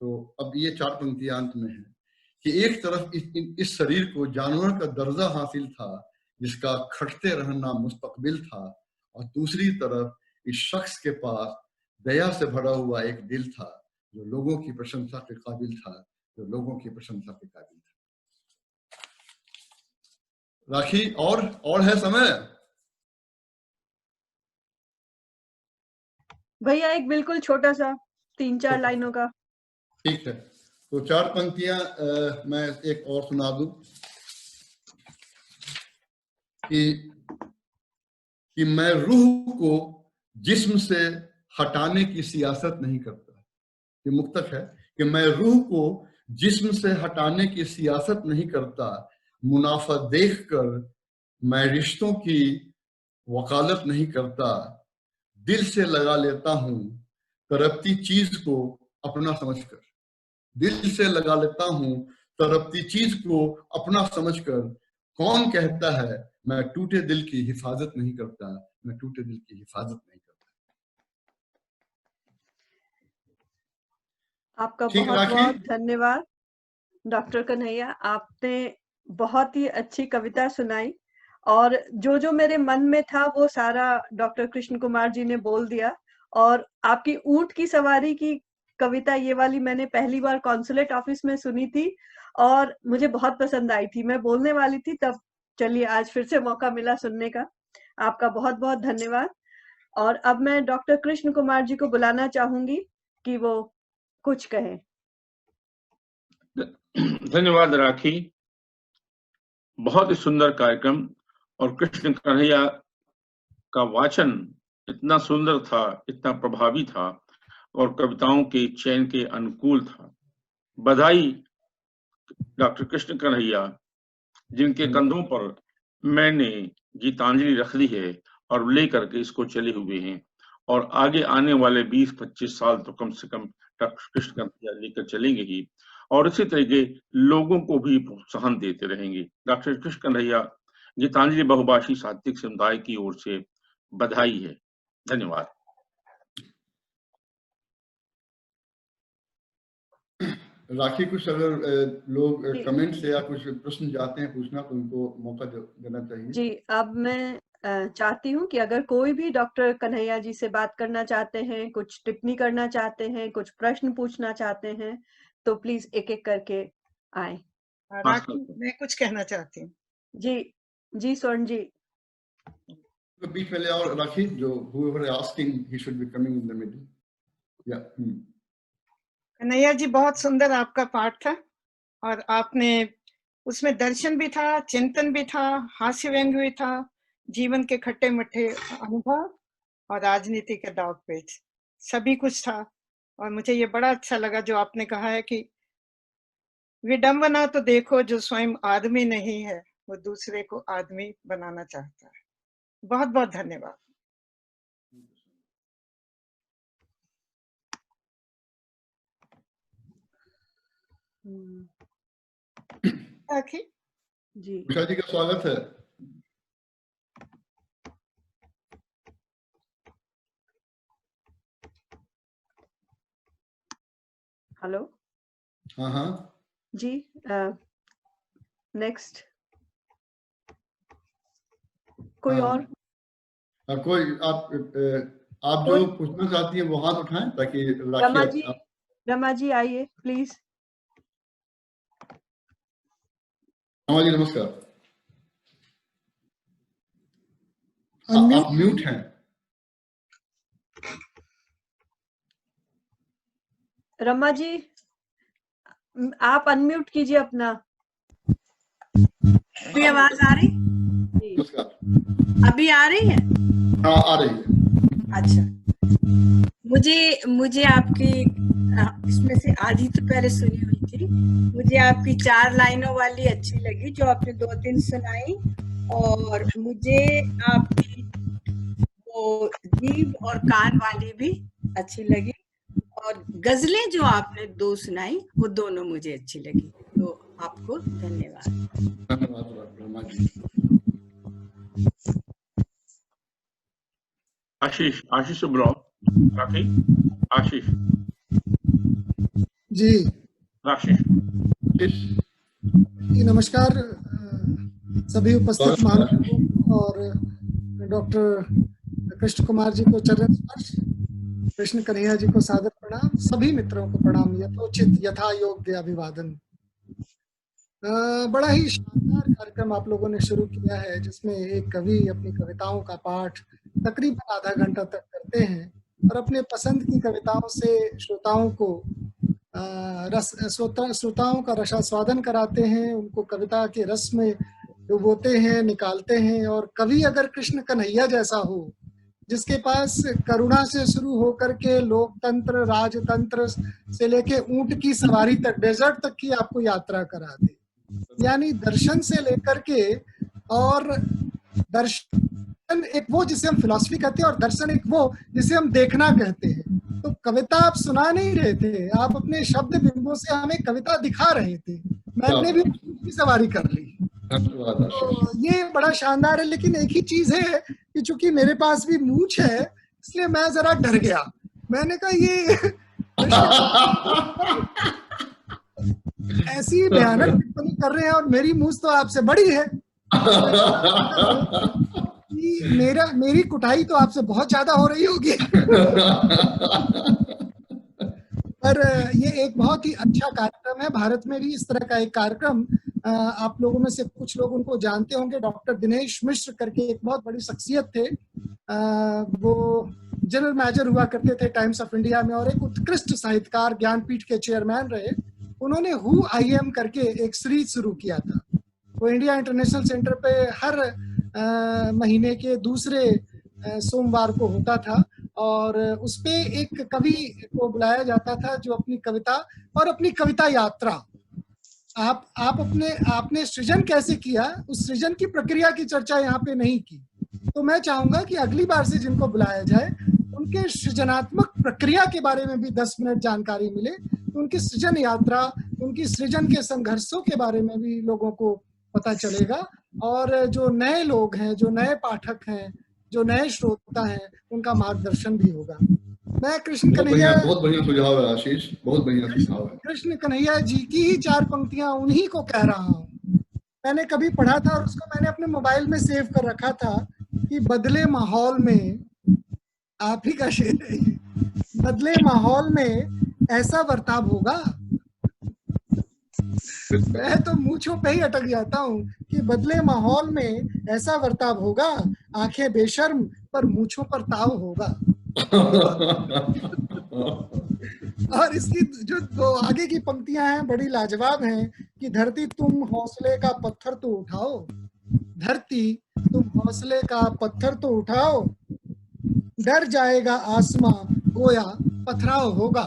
तो अब ये 4 पंक्तियां अंत में है कि एक तरफ इस शरीर को जानवर का दर्जा हासिल था जिसका खटते रहना मुस्तकबिल था, और दूसरी तरफ इस शख्स के पास दया से भरा हुआ एक दिल था जो लोगों की प्रशंसा के काबिल था, राखी और है समय? भैया एक बिल्कुल छोटा सा 3-4 लाइनों का। ठीक है, तो 4 पंक्तियां मैं एक और सुना दूं कि मैं रूह को जिस्म से हटाने की सियासत नहीं करता। ये मुक्तक है कि मैं रूह को जिस्म से हटाने की सियासत नहीं करता, मुनाफा देखकर मैं रिश्तों की वकालत नहीं करता, दिल से लगा लेता हूं तरपती चीज को अपना समझकर। दिल से लगा लेता हूं तरपती चीज को अपना समझकर। कौन कहता है मैं टूटे दिल की हिफाजत नहीं करता, आपका ठीक बहुत बहुत धन्यवाद डॉक्टर कन्हैया। आपने बहुत ही अच्छी कविता सुनाई, और जो मेरे मन में था वो सारा डॉक्टर कृष्ण कुमार जी ने बोल दिया। और आपकी ऊंट की सवारी की कविता, ये वाली मैंने पहली बार कॉन्सुलेट ऑफिस में सुनी थी और मुझे बहुत पसंद आई थी। मैं बोलने वाली थी तब, चलिए आज फिर से मौका मिला सुनने का। आपका बहुत बहुत धन्यवाद। और अब मैं डॉक्टर कृष्ण कुमार जी को बुलाना चाहूंगी कि वो कुछ कहें। धन्यवाद राखी, बहुत ही सुंदर कार्यक्रम। और कृष्ण कन्हैया का वाचन इतना सुंदर था, इतना प्रभावी था, और कविताओं के चयन के अनुकूल था। बधाई डॉक्टर कृष्ण कन्हैया, जिनके कंधों पर मैंने गीतांजलि रख दी है और लेकर के इसको चले हुए हैं, और आगे आने वाले 20-25 साल तो कम से कम डॉक्टर कृष्ण कन्हैया लेकर चलेंगे ही, और इसी तरीके लोगों को भी प्रोत्साहन देते रहेंगे। डॉक्टर कृष्ण कन्हैया, गीतांजलि बहुभाषी साहित्यिक समुदाय की ओर से बधाई है। धन्यवाद। राखी, कुछ अगर लोग कमेंट से या कुछ प्रश्न चाहते हैं पूछना तो उनको मौका देना चाहिए। जी, अब मैं चाहती हूँ कि अगर कोई भी डॉक्टर कन्हैया जी से बात करना चाहते हैं, कुछ टिप्पणी करना चाहते हैं, कुछ प्रश्न पूछना चाहते हैं, तो प्लीज एक एक करके आए। राखी, मैं कुछ कहना चाहती हूँ। जी स्वर्ण जी। तो बीच में ले आओ राखी, जो whoever asking he should be coming in the middle. Yeah. Kanhaiya ji, बहुत सुंदर आपका पाठ था, और आपने उसमें दर्शन भी था, चिंतन भी था, हास्य व्यंग्य भी था, जीवन के खट्टे मट्टे अनुभव और राजनीति के दाव पेच, सभी कुछ था। और मुझे ये बड़ा अच्छा लगा जो आपने कहा है कि विडंबना तो देखो जो स्वयं आदमी नहीं है, वो दूसरे को आदमी बनाना चाहता है। बहुत बहुत धन्यवाद। राखी जी, उषा जी का स्वागत है। हेलो। हाँ जी, नेक्स्ट कोई और? कोई आप जो पूछना चाहती हैं वो हाथ उठाएं ताकि रमा जी आइए प्लीज। रमा जी नमस्कार, आप म्यूट हैं। रमा जी, आप अनम्यूट कीजिए अपना। मेरी आवाज आ रही? जी। नमस्कार। अभी आ रही है? हाँ, आ रही है। अच्छा, मुझे आपकी इसमें से आधी तो पहले सुनी हुई थी। मुझे आपकी 4 लाइनों वाली अच्छी लगी जो आपने 2-3 सुनाई, और मुझे आपकी वो जीभ और कान वाली भी अच्छी लगी, और गजलें जो आपने 2 सुनाई वो दोनों मुझे अच्छी लगी। तो आपको धन्यवाद। धन्यवाद ब्रह्मा जी। आशीष बुलाओ, राखी, आशीष जी राशीष जी, नमस्कार सभी उपस्थित महानुभावों और डॉक्टर कृष्ण कुमार जी को चरण स्पर्श, कृष्ण कन्हैया जी को सादर प्रणाम, सभी मित्रों को प्रणाम, यथोचित यथा योग्य अभिवादन। बड़ा ही शानदार कार्यक्रम आप लोगों ने शुरू किया है, जिसमें एक कवि अपनी कविताओं का पाठ तकरीबन आधा घंटा तक करते हैं और अपने पसंद की कविताओं से श्रोताओं को श्रोताओं का रसास्वादन कराते हैं, उनको कविता के रस में डुबोते हैं, निकालते हैं। और कवि अगर कृष्ण कन्हैया जैसा हो, जिसके पास करुणा से शुरू होकर के लोकतंत्र, राजतंत्र से लेके ऊंट की सवारी तक, डेजर्ट तक की आपको यात्रा करा दे, यानी दर्शन से लेकर के, और दर्शन एक वो जिसे हम फिलॉसफी कहते हैं और दर्शन एक वो जिसे हम देखना कहते हैं। तो कविता आप सुना नहीं रहे थे, आप अपने शब्द बिंबों से हमें कविता दिखा रहे थे। मैंने भी की सवारी कर ली। तो ये बड़ा शानदार है। लेकिन एक ही चीज है कि चूंकि मेरे पास भी मूंछ है, इसलिए मैं जरा डर गया। मैंने कहा ये ऐसी भयानक टिप्पणी कर रहे हैं और मेरी मूंछ तो आपसे बड़ी है। मेरी कुटाई तो आपसे बहुत ज्यादा हो रही होगी। पर ये एक बहुत ही अच्छा कार्यक्रम है। भारत में भी इस तरह का एक कार्यक्रम, आप लोगों में से कुछ लोग उनको जानते होंगे, डॉक्टर दिनेश मिश्र करके एक बहुत बड़ी शख्सियत थे। वो जनरल मैनेजर हुआ करते थे टाइम्स ऑफ इंडिया में और एक उत्कृष्ट साहित्यकार, ज्ञानपीठ के चेयरमैन रहे। उन्होंने हु आई एम करके एक सीरीज शुरू किया था। वो इंडिया इंटरनेशनल सेंटर पे हर महीने के दूसरे सोमवार को होता था और उसपे एक कवि को बुलाया जाता था जो अपनी कविता और अपनी कविता यात्रा, आपने सृजन कैसे किया, उस सृजन की प्रक्रिया की चर्चा यहाँ पे नहीं की। तो मैं चाहूंगा कि अगली बार से जिनको बुलाया जाए उनके सृजनात्मक प्रक्रिया के बारे में भी 10 मिनट जानकारी मिले, तो उनकी सृजन यात्रा, उनकी सृजन के संघर्षों के बारे में भी लोगों को पता चलेगा। और जो नए लोग हैं, जो नए पाठक हैं, जो नए श्रोता हैं, उनका मार्गदर्शन भी होगा। मैं कृष्ण कन्हैया, बहुत बढ़िया सुझाव है आशीष, बहुत बढ़िया सुझाव है। कृष्ण कन्हैया जी की ही 4 पंक्तियां उन्हीं को कह रहा हूँ। मैंने कभी पढ़ा था और उसको मैंने अपने मोबाइल में सेव कर रखा था कि बदले माहौल में, आप ही का शेर है, बदले माहौल में ऐसा बर्ताव होगा। मैं तो मूंछों पे ही अटक जाता हूँ कि बदले माहौल में ऐसा बर्ताव होगा, आंखें बेशर्म पर मूंछों पर ताव होगा। और इसकी जो 2 आगे की पंक्तियां हैं बड़ी लाजवाब हैं कि धरती तुम हौसले का पत्थर तो उठाओ, धरती तुम हौसले का पत्थर तो उठाओ, डर जाएगा आसमां गोया पथराव होगा,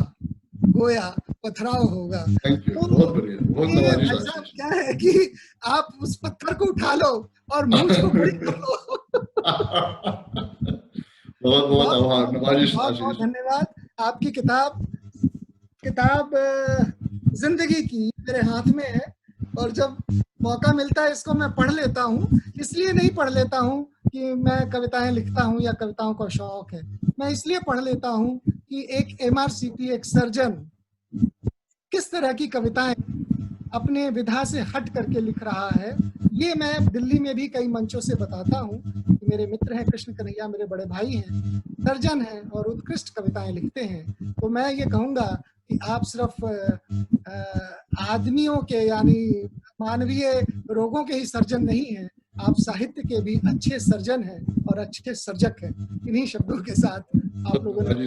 गोया पथराव होगा। तो बहुत बढ़िया, बहुत नवाजिश। ऐसा क्या है कि आप उस पत्थर को उठा लो और मूंछ को बड़ी कर लो। बहुत बहुत आभार, नवाजिश। बहुत धन्यवाद। आपकी किताब जिंदगी की मेरे हाथ में है और जब मौका मिलता है इसको मैं पढ़ लेता हूँ। इसलिए नहीं पढ़ लेता हूँ कि मैं कविताएं लिखता हूँ या कविताओं का शौक है, मैं इसलिए पढ़ लेता हूँ कि एक MRCP, एक सर्जन किस तरह की कविताएं अपने विधा से हट करके लिख रहा है। ये मैं दिल्ली में भी कई मंचों से बताता हूँ कि मेरे मित्र हैं कृष्ण कन्हैया, मेरे बड़े भाई हैं, सर्जन हैं और उत्कृष्ट कविताएं लिखते हैं। तो मैं ये कहूँगा कि आप सिर्फ आदमियों के यानी मानवीय रोगों के ही सर्जन नहीं हैं, आप साहित्य के भी अच्छे सर्जन हैं और अच्छे सर्जक हैं। इन्हीं शब्दों के साथ आप लोगों ने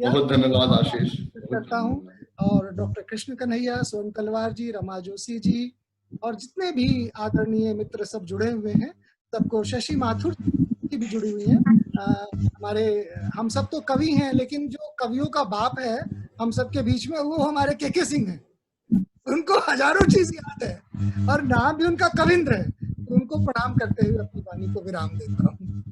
बहुत धन्यवाद आशीष करता हूँ। और डॉक्टर कृष्ण कन्हैया, सोन तलवार जी, रमा जोशी जी और जितने भी आदरणीय मित्र सब जुड़े हुए हैं, सबको। शशि माथुर की भी जुड़ी हुई हैं। हमारे, हम सब तो कवि हैं, लेकिन जो कवियों का बाप है हम सबके बीच में, वो हमारे के सिंह हैं। उनको हजारों चीज याद है और नाम भी उनका कविंद्र है। तो उनको प्रणाम करते हुए अपनी वाणी को विराम देता हूँ।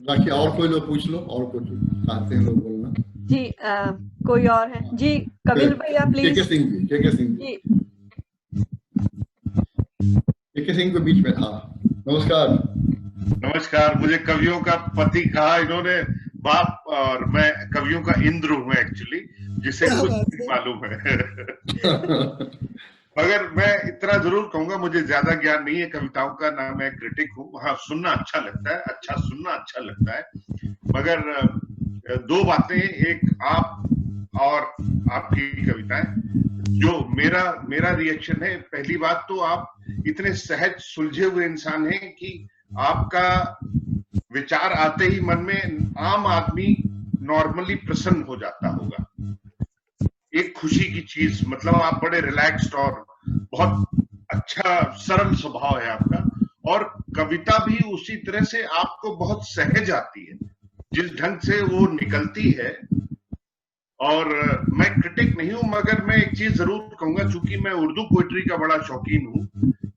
बाकी और कोई लोग पूछ लो, और कुछ चाहते हैं लोग बोलना? जी कोई और है? जी कविल भैया प्लीज। के सिंह जी, के सिंह जी, के सिंह को बीच में। हाँ नमस्कार। नमस्कार। मुझे कवियों का पति कहा इन्होंने बाप, और मैं कवियों का इंद्र हूँ एक्चुअली, जिसे कुछ नहीं मालूम है। मगर मैं इतना जरूर कहूंगा, मुझे ज्यादा ज्ञान नहीं है कविताओं का, ना मैं क्रिटिक हूँ। हाँ, सुनना अच्छा लगता है, अच्छा सुनना अच्छा लगता है। मगर दो बातें, एक आप और आपकी कविताएं, जो मेरा रिएक्शन है, पहली बात तो आप इतने सहज सुलझे हुए इंसान हैं कि आपका विचार आते ही मन में आम आदमी नॉर्मली प्रसन्न हो जाता होगा। एक खुशी की चीज, मतलब आप बड़े रिलैक्स्ड और बहुत अच्छा सरल स्वभाव है आपका, और कविता भी उसी तरह से आपको बहुत सहज आती है, जिस ढंग से वो निकलती है। और मैं क्रिटिक नहीं हूं, मगर मैं एक चीज जरूर कहूंगा, चूंकि मैं उर्दू पोइट्री का बड़ा शौकीन हूं,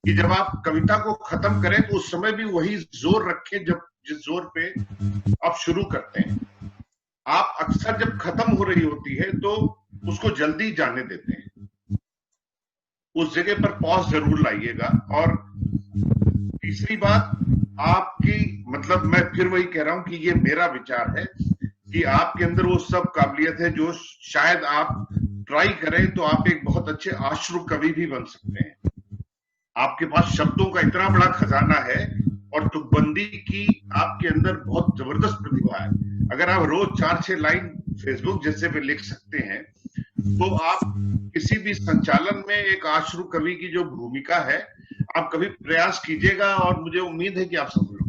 कि जब आप कविता को खत्म करें तो उस समय भी वही जोर रखें जब जिस जोर पे आप शुरू करते हैं। आप अक्सर जब खत्म हो रही होती है तो उसको जल्दी जाने देते हैं, उस जगह पर पॉज जरूर लाइएगा। और तीसरी बात आपकी, मतलब मैं फिर वही कह रहा हूं कि ये मेरा विचार है कि आपके अंदर वो सब काबिलियत है जो शायद आप ट्राई करें तो आप एक बहुत अच्छे आश्रु कवि भी बन सकते हैं। आपके पास शब्दों का इतना बड़ा खजाना है और तुकबंदी की आपके अंदर बहुत जबरदस्त प्रतिभा है। अगर आप रोज 4-6 लाइन फेसबुक जैसे पे लिख सकते हैं तो आप किसी भी संचालन में एक आश्रु कवि की जो भूमिका है, आप कभी प्रयास कीजिएगा और मुझे उम्मीद है कि आप सफल होंगे।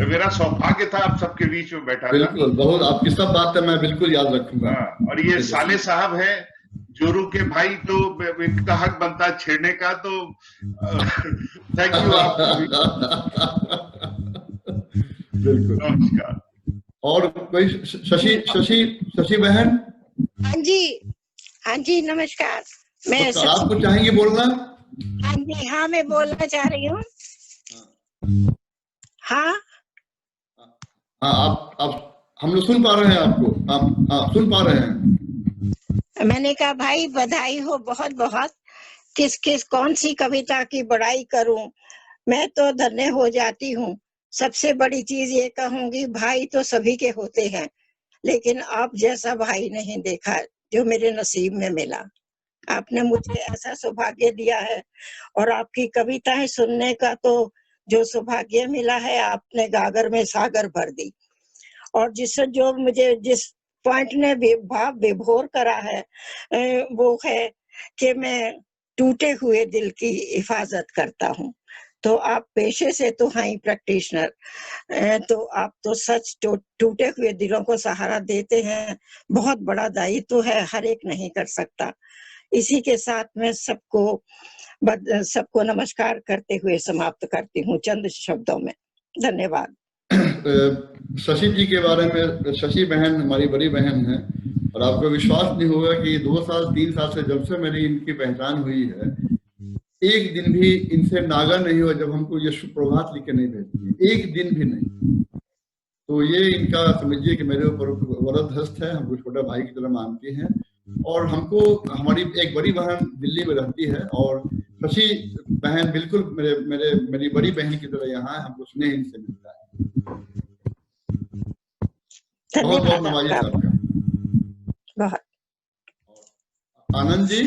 मेरा सौभाग्य था आप सबके बीच में बैठा। बिल्कुल, बहुत आपकी सब बातें मैं बिल्कुल याद रखूंगा। और ये साले साहब है जोरू के भाई, तो इनका हक बनता है छेड़ने का, तो थैंक यू आपको भी। बिल्कुल, नमस्कार। और कोई? शशि बहन? हाँ जी नमस्कार। मैं आपको चाहेंगे बोलना? हाँ जी, हाँ मैं बोलना चाह रही हूँ। हाँ आप हम लोग सुन पा रहे हैं आपको। आप सुन पा रहे हैं। मैंने कहा भाई बधाई हो बहुत बहुत। किस कौन सी कविता की बड़ाई करूं, मैं तो धन्य हो जाती हूँ। सबसे बड़ी चीज ये कहूंगी, भाई तो सभी के होते हैं, लेकिन आप जैसा भाई नहीं देखा जो मेरे नसीब में मिला। आपने मुझे ऐसा सौभाग्य दिया है, और आपकी कविताएं सुनने का तो जो सौभाग्य मिला है, आपने गागर में सागर भर दी। और जो मुझे जिस पॉइंट ने भाव विभोर करा है, वो है कि मैं टूटे हुए दिल की हिफाजत करता हूँ। तो आप पेशे से तो हैं ही प्रैक्टिशनर, तो आप तो सच टूटे हुए दिलों को सहारा देते हैं। बहुत बड़ा दायित्व है, हर एक नहीं कर सकता। इसी के साथ मैं सबको नमस्कार करते हुए समाप्त करती हूँ चंद शब्दों में। धन्यवाद। शशि जी के बारे में, शशि बहन हमारी बड़ी बहन है, और आपको विश्वास नहीं होगा कि 2-3 साल से जब से मेरी इनकी पहचान हुई है, एक दिन भी इनसे नागा नहीं हुआ जब हमको ये सुप्रभात लिख के नहीं भेजती, एक दिन भी नहीं। तो ये इनका समझिए कि मेरे ऊपर वरद हस्त है, हमको छोटा भाई की तरह मानती हैं। और हमको, हमारी एक बड़ी बहन दिल्ली में रहती है, और शशि बहन बिल्कुल मेरी बड़ी बहन की तरह यहाँ है, हमको स्नेह इनसे मिलता है। बहुत बहुत नवाजिश आपका। आनंद जी।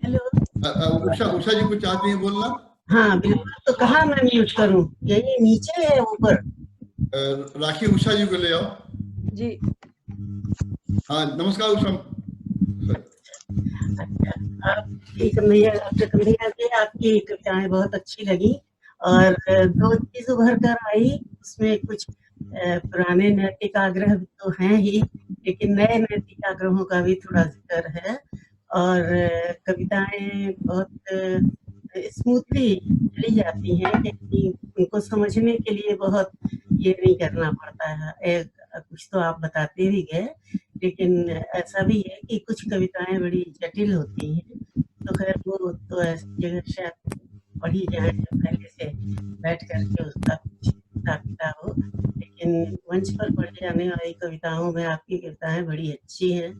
हेलो। उषा जी कुछ चाहती हैं बोलना? हाँ बिल्कुल, तो कहाँ मैं म्यूट करूँ, यही नीचे है ऊपर? राखी उषा जी को ले आओ जी। हाँ नमस्कार उषा। आपकी कविताएं बहुत अच्छी लगी, और 2 चीज उभर कर आई। उसमें कुछ पुराने नैतिक आग्रह तो हैं ही, लेकिन नए नैतिक आग्रहों का भी थोड़ा जिक्र है। और कविताएं बहुत स्मूथली चली जाती हैं कि उनको समझने के लिए बहुत ये नहीं करना पड़ता है। कुछ तो आप बताते भी गए, लेकिन ऐसा भी है कि कुछ कविताएं बड़ी जटिल होती हैं, तो खैर वो तो ऐसी जगह शायद पढ़ी जाए पहले से बैठ करके उसका कुछ किताब हो, लेकिन मंच पर पढ़ी जाने वाली कविताओं में आपकी कविताएं बड़ी अच्छी हैं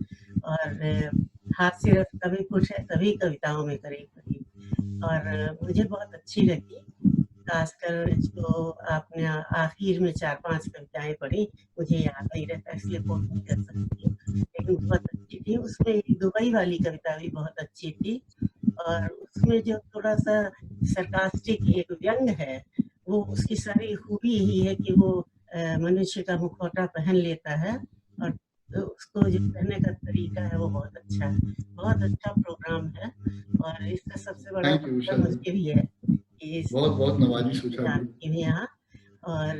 और हास्य रस का भी कुछ है सभी कविताओं में करीब करीब, और मुझे बहुत अच्छी लगी। खासकर जो आपने आखिर में 4-5 कविताएं पढ़ी, मुझे याद नहीं रहता इसलिए कोट नहीं कर सकती, लेकिन बहुत अच्छी थी। उसमें एक दुबई वाली कविता भी बहुत अच्छी थी, और उसमें जो थोड़ा सा सरकास्टिक एक व्यंग है, वो उसकी सारी खूबी यही है कि वो मनुष्य का मुखौटा पहन लेता है, और तो उसको जो कहने का तरीका है वो बहुत अच्छा है। बहुत अच्छा प्रोग्राम है, और इसका सबसे बड़ा फायदा मुझे भी है कि बहुत नवाजी सोचा भी यहाँ। और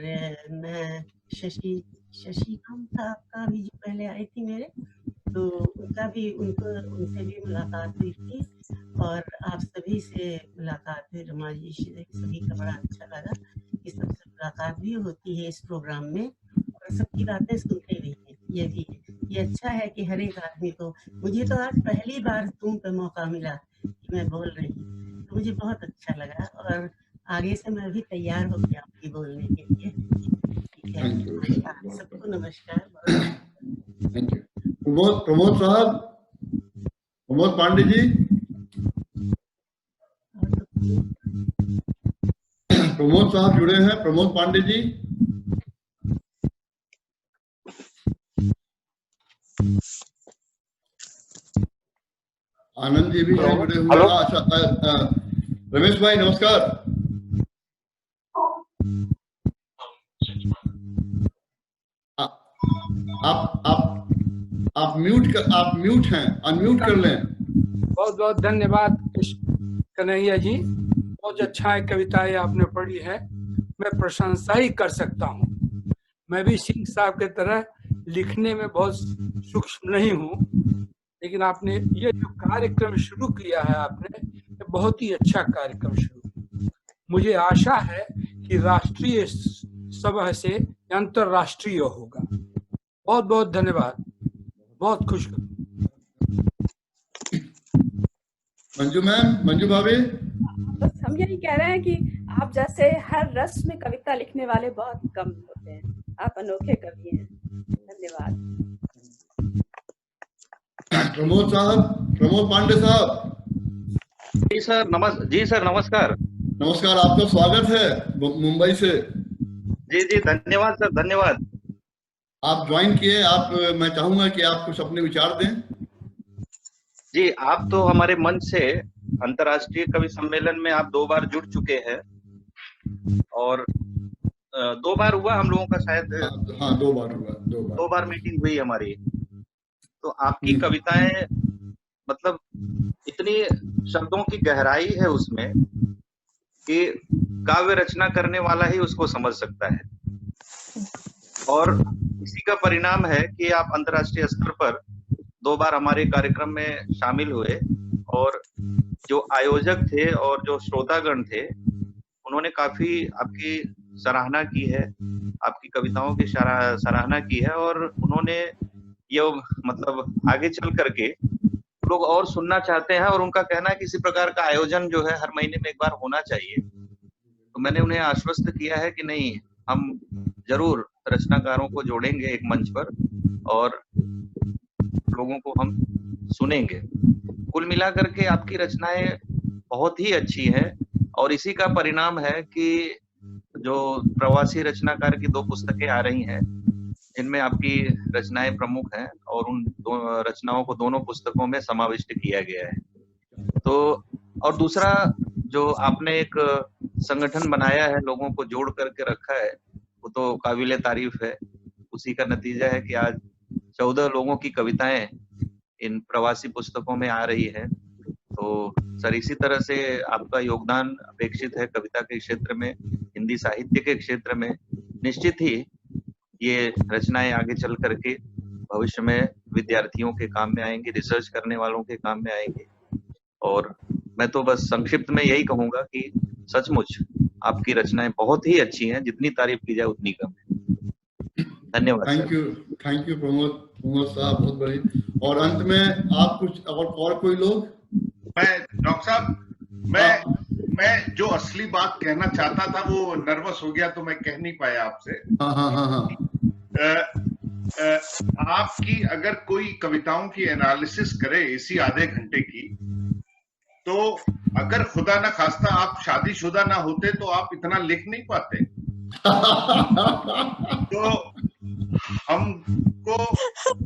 मैं शशि नाम था आपका भी जो पहले आई थी मेरे, तो उनसे भी मुलाकात हुई थी, और आप सभी से मुलाकात हुई, रमा जी से सभी का बड़ा अच्छा लगा कि सबसे मुलाकात भी होती है इस प्रोग्राम में, और सबकी बातें सुनते भी हैं। ये भी है, ये अच्छा है कि हर एक आदमी को, मुझे तो आज पहली बार Zoom पे मौका मिला कि मैं बोल रही, तो मुझे बहुत अच्छा लगा, और आगे से मैं भी तैयार हो गया आपकी बोलने के लिए। ठीक है, नमस्कार सबको, नमस्कार। Thank you. प्रमोद साहब, प्रमोद पांडे जी, प्रमोद साहब जुड़े हैं, प्रमोद पांडे जी। आनंद जी भी हैं जुड़े हुए। अच्छा, रमेश भाई नमस्कार। आप म्यूट हैं, अनम्यूट कर लें। बहुत बहुत धन्यवाद कन्हैया जी, बहुत अच्छा है कविताएं आपने पढ़ी है, मैं प्रशंसा ही कर सकता हूँ। मैं भी सिंह साहब की तरह लिखने में बहुत सूक्ष्म नहीं हूँ, लेकिन आपने ये जो कार्यक्रम शुरू किया है आपने, ये बहुत ही अच्छा कार्यक्रम शुरू। मुझे आशा है कि राष्ट्रीय सभा से अंतरराष्ट्रीय होगा। बहुत बहुत धन्यवाद, बहुत खुश। मंजू मैम, मंजू भाभी, बस हम यही कह रहे हैं कि आप जैसे हर रस में कविता लिखने वाले बहुत कम होते हैं, आप अनोखे कवि हैं। धन्यवाद। प्रमोद साहब, प्रमोद पांडे साहब। जी सर नमस्कार। नमस्कार, आपका स्वागत है मुंबई से। जी धन्यवाद सर, धन्यवाद। आप ज्वाइन किए, मैं चाहूंगा कि आप कुछ अपने विचार दें। जी, आप तो हमारे मंच से अंतर्राष्ट्रीय कवि सम्मेलन में आप 2 बार जुड़ चुके हैं, और 2 बार हुआ हम लोगों का शायद। हाँ, 2 बार हुआ, 2 बार मीटिंग हुई हमारी। तो आपकी कविताएं, मतलब इतनी शब्दों की गहराई है उसमें कि काव्य रचना करने वाला ही उसको समझ सकता है, और इसी का परिणाम है कि आप अंतर्राष्ट्रीय स्तर पर 2 बार हमारे कार्यक्रम में शामिल हुए, और जो आयोजक थे और जो श्रोतागण थे उन्होंने काफी आपकी सराहना की है, आपकी कविताओं की सराहना की है, और उन्होंने ये मतलब आगे चल करके लोग और सुनना चाहते हैं, और उनका कहना है कि इसी प्रकार का आयोजन जो है हर महीने में 1 बार होना चाहिए। तो मैंने उन्हें आश्वस्त किया है कि नहीं, हम जरूर रचनाकारों को जोड़ेंगे एक मंच पर और लोगों को हम सुनेंगे। कुल मिलाकर के आपकी रचनाएं बहुत ही अच्छी हैं, और इसी का परिणाम है कि जो प्रवासी रचनाकार की 2 पुस्तकें आ रही हैं, जिनमें आपकी रचनाएं प्रमुख हैं, और उन रचनाओं को दोनों पुस्तकों में समाविष्ट किया गया है। तो और दूसरा, जो आपने एक संगठन बनाया है, लोगों को जोड़ करके रखा है, वो तो काबिले तारीफ है। उसी का नतीजा है कि आज 14 लोगों की कविताएं इन प्रवासी पुस्तकों में आ रही है। तो सर, इसी तरह से आपका योगदान अपेक्षित है कविता के क्षेत्र में, हिंदी साहित्य के क्षेत्र में। निश्चित ही ये रचनाएं आगे चल करके भविष्य में विद्यार्थियों के काम में आएंगी, रिसर्च करने वालों के काम में आएंगी, और मैं तो बस संक्षिप्त में यही कहूंगा कि सचमुच आपकी रचनाएं बहुत ही अच्छी हैं, जितनी तारीफ की जाए उतनी कम है। धन्यवाद। थैंक यू प्रमोद साहब, बहुत बड़ी। और अंत में आप कुछ और कोई लोग? मैं डॉक्टर साहब, मैं जो असली बात कहना चाहता था वो नर्वस हो गया तो मैं कह नहीं पाया आपसे। हाँ। आपकी अगर कोई कविताओं की एनालिसिस करे इसी आधे घंटे की, तो अगर खुदा ना खास्ता आप शादीशुदा ना होते तो आप इतना लिख नहीं पाते। तो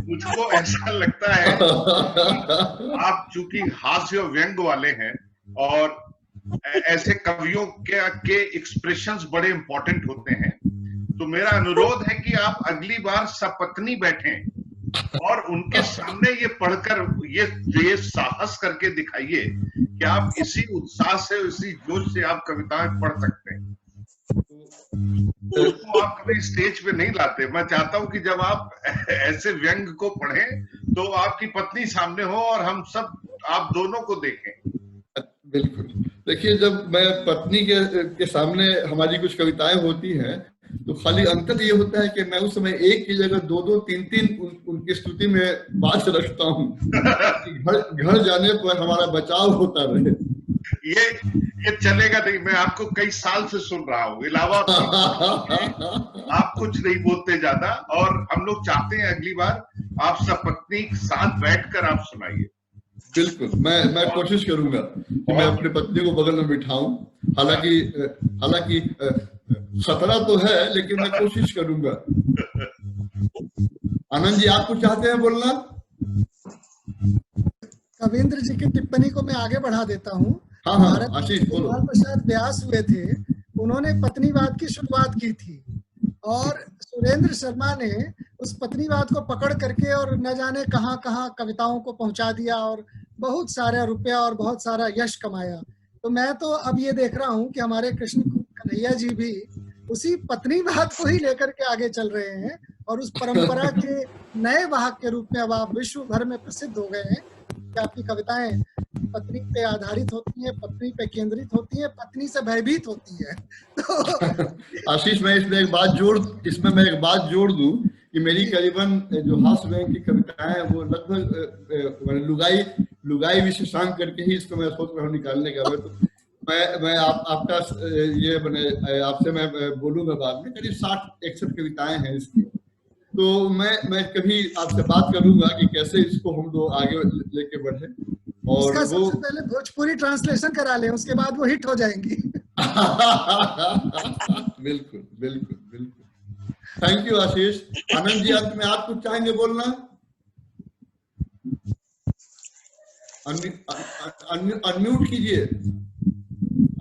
मुझको ऐसा लगता है कि आप चूंकि हास्य व्यंग वाले हैं और ऐसे कवियों के एक्सप्रेशंस बड़े इंपॉर्टेंट होते हैं, तो मेरा अनुरोध है कि आप अगली बार सपत्नी बैठें और उनके सामने ये पढ़कर ये साहस करके दिखाइए कि आप इसी उत्साह से, इसी जोश से आप कविताएं पढ़ सकते हैं। तो आप कभी स्टेज पे नहीं लाते। मैं चाहता हूं कि जब आप ऐसे व्यंग को पढ़ें तो आपकी पत्नी सामने हो और हम सब आप दोनों को देखें। बिल्कुल। देखिए, जब मैं पत्नी के सामने हमारी कुछ कविताएं होती हैं तो खाली अंतर ये होता है कि मैं उस समय एक की जगह 2-2, 3-3 उनकी स्तुति में बात रखता हूँ। घर जाने पर हमारा बचाव होता रहे। ये चलेगा नहीं। मैं आपको कई साल से सुन रहा हूँ, इलावा आप कुछ नहीं बोलते ज्यादा, और हम लोग चाहते हैं अगली बार आप सब पत्नी साथ बैठकर आप सुनाइए। बिल्कुल, मैं कोशिश करूंगा कि मैं अपनी पत्नी को बगल में बिठाऊं। हालांकि खतरा तो है, लेकिन मैं कोशिश करूंगा। आनंद जी, आप कुछ चाहते हैं बोलना? कविंद्र जी की टिप्पणी को मैं आगे बढ़ा देता हूँ। हाँ, आशीष बोलो। लाल प्रसाद व्यास हुए थे, उन्होंने पत्नीवाद की शुरुआत की थी और सुरेंद्र शर्मा ने उस पत्नीवाद को पकड़ करके और न जाने कहां कहां कविताओं को पहुंचा दिया और बहुत सारा रुपया और बहुत सारा यश कमाया। तो मैं तो अब ये देख रहा हूं कि हमारे कृष्ण कन्हैया जी भी उसी पत्नीवाद को ही लेकर के आगे चल रहे हैं और उस परंपरा के नए वाहक के रूप में अब आप विश्व भर में प्रसिद्ध हो गए हैं कि आपकी कविताएं पत्नी पे आधारित होती हैं, पत्नी पे केंद्रित होती हैं, पत्नी से भयभीत होती है। तो आशीष, मैं इसमें एक बात जोड़ दूं कि मेरी करीबन जो हास्य व्यंग की कविताएं हैं वो लगभग लुगाई विशेषांक करके ही इसको मैं सोच रहा हूँ निकालने का। मैं आपका ये आपसे मैं बोलूंगा बाद में। करीब 60-61 कविताएं हैं इसकी। तो मैं कभी आपसे बात करूंगा कि कैसे इसको हम लोग आगे लेके बढ़े। और इसका सबसे पहले भोजपुरी ट्रांसलेशन करा लें, उसके बाद वो हिट हो जाएंगी। बिल्कुल बिल्कुल बिल्कुल। थैंक यू आशीष। आनंद जी, अंत में आप कुछ चाहेंगे बोलना?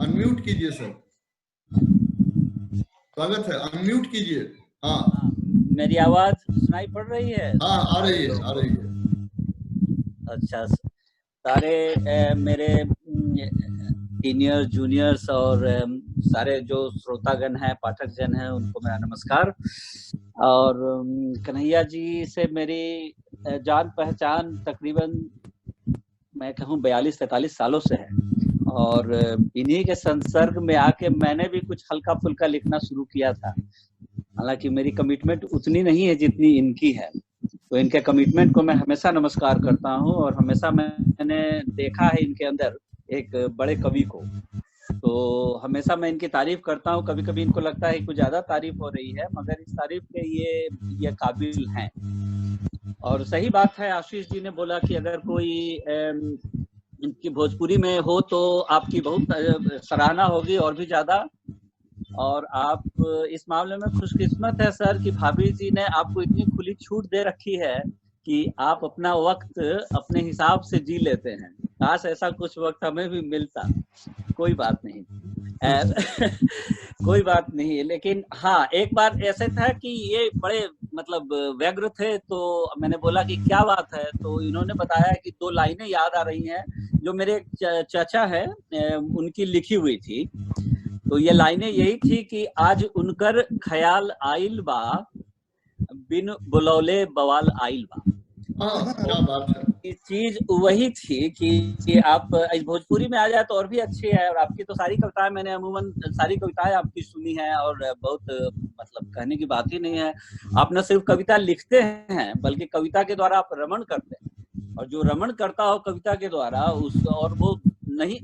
अनम्यूट कीजिए सर, स्वागत है। अनम्यूट कीजिए। हाँ, मेरी आवाज सुनाई पड़ रही है? हाँ, आ रही है। अच्छा, सारे मेरे सीनियर जूनियर्स और सारे जो श्रोतागण हैं, पाठक जन हैं, उनको मेरा नमस्कार। और कन्हैया जी से मेरी जान पहचान तकरीबन मैं कहूँ 42-43 सालों से है और इन्हीं के संसर्ग में आके मैंने भी कुछ हल्का फुल्का लिखना शुरू किया था। हालांकि मेरी कमिटमेंट उतनी नहीं है जितनी इनकी है, तो इनके कमिटमेंट को मैं हमेशा नमस्कार करता हूँ। और हमेशा मैंने देखा है इनके अंदर एक बड़े कवि को, तो हमेशा मैं इनकी तारीफ करता हूँ। कभी कभी इनको लगता है कुछ ज्यादा तारीफ हो रही है, मगर इस तारीफ के ये काबिल हैं। और सही बात है, आशीष जी ने बोला कि अगर कोई इनकी भोजपुरी में हो तो आपकी बहुत सराहना होगी और भी ज्यादा। और आप इस मामले में खुशकिस्मत है सर कि भाभी जी ने आपको इतनी खुली छूट दे रखी है कि आप अपना वक्त अपने हिसाब से जी लेते हैं। काश ऐसा कुछ वक्त हमें भी मिलता। कोई बात नहीं कोई बात नहीं है। लेकिन हाँ, एक बार ऐसे था कि ये बड़े मतलब व्यग्र थे, तो मैंने बोला कि क्या बात है, तो इन्होंने बताया कि 2 लाइनें याद आ रही हैं जो मेरे चाचा है उनकी लिखी हुई थी। तो ये लाइनें यही थी कि आज उनकर ख्याल आइल बा, बिन बुलौले बवाल आइल बा। हाँ, क्या बात है। चीज वही थी कि आप इस भोजपुरी में आ जाए तो और भी अच्छी है। और आपकी तो सारी कविताएं मैंने अमूमन सारी कविताएं आपकी सुनी है और बहुत मतलब कहने की बात ही नहीं है। आप न सिर्फ कविता लिखते हैं बल्कि कविता के द्वारा आप रमण करते हैं, और जो रमण करता हो कविता के द्वारा उस, और वो नहीं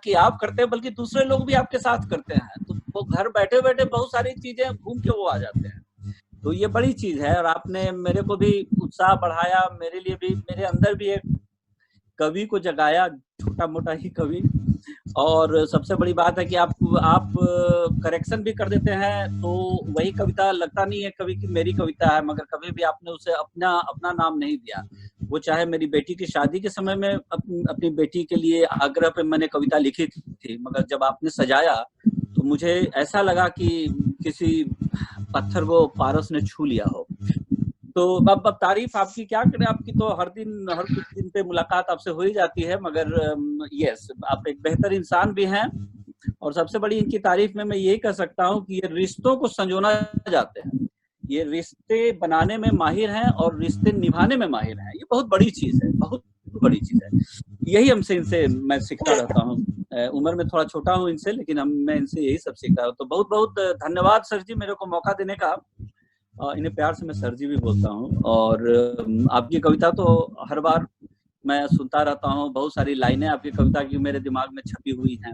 कि आप करते हैं बल्कि दूसरे लोग भी आपके साथ करते हैं, तो वो घर बैठे बैठे बहुत सारी चीजें घूम के वो आ जाते हैं। तो ये बड़ी चीज है और आपने मेरे को भी उत्साह बढ़ाया, मेरे लिए भी, मेरे अंदर भी एक कवि को जगाया, छोटा मोटा ही कवि। और सबसे बड़ी बात है कि आप करेक्शन भी कर देते हैं, तो वही कविता लगता नहीं है कभी कि मेरी कविता है, मगर कभी भी आपने उसे अपना नाम नहीं दिया। वो चाहे मेरी बेटी की शादी के समय में अपनी बेटी के लिए आग्रह पे मैंने कविता लिखी थी, मगर जब आपने सजाया तो मुझे ऐसा लगा कि किसी पत्थर को पारस ने छू लिया हो। तो अब तारीफ आपकी क्या करें, आपकी तो हर कुछ दिन पे मुलाकात आपसे हो ही जाती है, मगर यस, आप एक बेहतर इंसान भी हैं। और सबसे बड़ी इनकी तारीफ में मैं यही कह सकता हूँ कि ये रिश्तों को संजोना जाते हैं, ये रिश्ते बनाने में माहिर हैं और रिश्ते निभाने में माहिर हैं। ये बहुत बड़ी चीज है, बहुत बड़ी चीज है। यही हमसे इनसे मैं सीखता रहता हूँ। उम्र में थोड़ा छोटा हूँ इनसे, लेकिन मैं इनसे यही सब सीखता हूँ। तो बहुत बहुत धन्यवाद सर जी मेरे को मौका देने का। इन्हें प्यार से मैं सर जी भी बोलता हूँ। और आपकी कविता तो हर बार मैं सुनता रहता हूँ, बहुत सारी लाइनें आपकी कविता की मेरे दिमाग में छपी हुई हैं।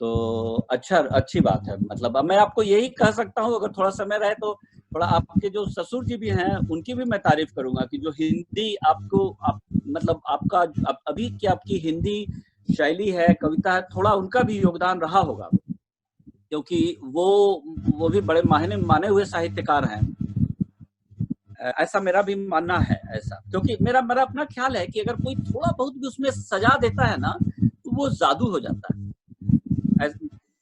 तो अच्छी बात है। मतलब अब मैं आपको यही कह सकता हूँ, अगर थोड़ा समय रहे तो थोड़ा आपके जो ससुर जी भी हैं उनकी भी मैं तारीफ करूंगा कि जो हिंदी मतलब आपका अभी की आपकी हिंदी शैली है, कविता है, थोड़ा उनका भी योगदान रहा होगा, क्योंकि वो भी बड़े माने हुए साहित्यकार हैं। ऐसा मेरा भी मानना है ऐसा, क्योंकि मेरा अपना ख्याल है कि अगर कोई थोड़ा बहुत भी उसमें सजा देता है ना तो वो जादू हो जाता है।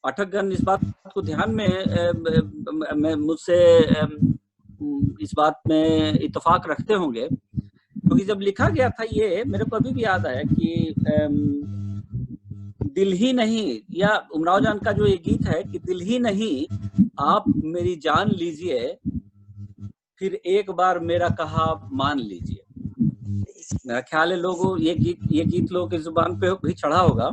पाठकगण इस बात को ध्यान में मुझसे इस बात में इत्तेफाक रखते होंगे, क्योंकि जब लिखा गया था ये मेरे को अभी भी याद है कि दिल ही नहीं, या उमराव जान का जो ये गीत है कि दिल ही नहीं आप मेरी जान लीजिए, फिर एक बार मेरा कहा मान लीजिए। मेरा ख्याल है लोगों ये गीत लोगों की जुबान पे भी चढ़ा होगा।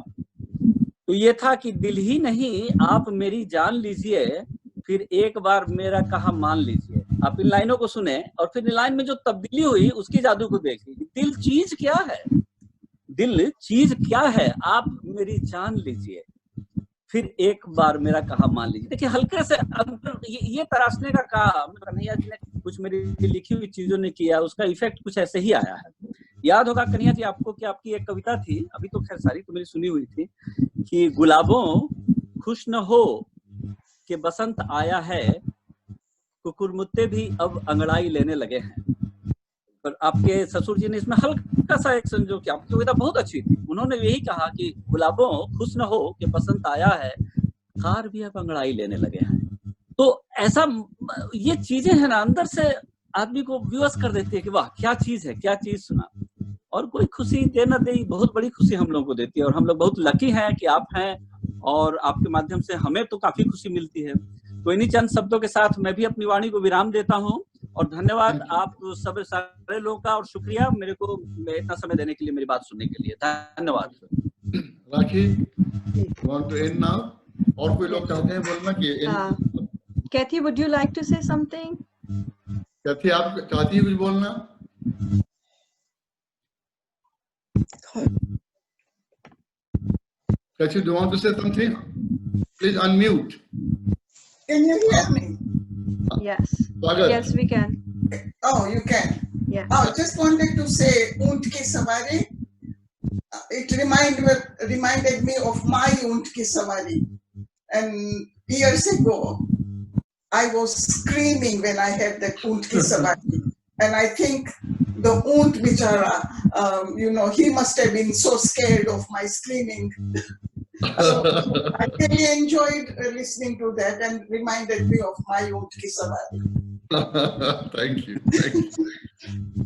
तो ये था कि दिल ही नहीं आप मेरी जान लीजिए, फिर एक बार मेरा कहा मान लीजिए। आप इन लाइनों को सुने और फिर इन लाइन में जो तब्दीली हुई उसकी जादू को देखिए। दिल चीज क्या है, दिल चीज क्या है, आप मेरी जान लीजिए, फिर एक बार मेरा कहा मान लीजिए। देखिए हल्के से ये तराशने का काम कन्हैया जी ने कुछ मेरी लिखी हुई चीजों ने किया, उसका इफेक्ट कुछ ऐसे ही आया है। याद होगा कन्हैया जी आपको कि आपकी एक कविता थी, अभी तो खैर सारी तो मेरी सुनी हुई थी, कि गुलाबों खुश न हो कि बसंत आया है, कुकुरमुत्ते भी अब अंगड़ाई लेने लगे हैं। पर आपके ससुर जी ने इसमें हल्का सा एक संजोग किया। आपकी कविता बहुत अच्छी थी, उन्होंने यही कहा कि गुलाबों खुश न हो कि बसंत आया है, खार भी अब अंगड़ाई लेने लगे हैं। तो ऐसा ये चीजें है ना अंदर से आदमी को विवश कर देती है कि वाह क्या चीज है, क्या चीज सुना। और कोई खुशी दे न दे, बहुत बड़ी खुशी हम लोगों को देती है। और हम लोग बहुत लकी हैं कि आप हैं और आपके माध्यम से हमें तो काफी खुशी मिलती है। तो इन्हीं चंद शब्दों के साथ मैं भी अपनी वाणी को विराम देता हूँ और धन्यवाद आप सब सारे लोगों का और शुक्रिया मेरे को इतना समय देने के लिए, मेरी बात सुनने के लिए। धन्यवाद। राखी, want to end now? और कोई लोग चाहते हैं बोलना कि कैथी, would you like to say something? कैथी आप चाहती है कुछ बोलना? Kathy, do you want to say something? Please unmute. Can you hear me? Yes. Sagar. Yes, we can. Oh, you can. Yeah. Oh, just wanted to say, Unt Ki Sawari. It reminded me of my Unt Ki Sawari. And years ago, I was screaming when I heard that Unt Ki Sawari. And I think the Unt Bichara, he must have been so scared of my screaming. So I really enjoyed listening to that and reminded me of my Unt Ki Sawari. Thank you.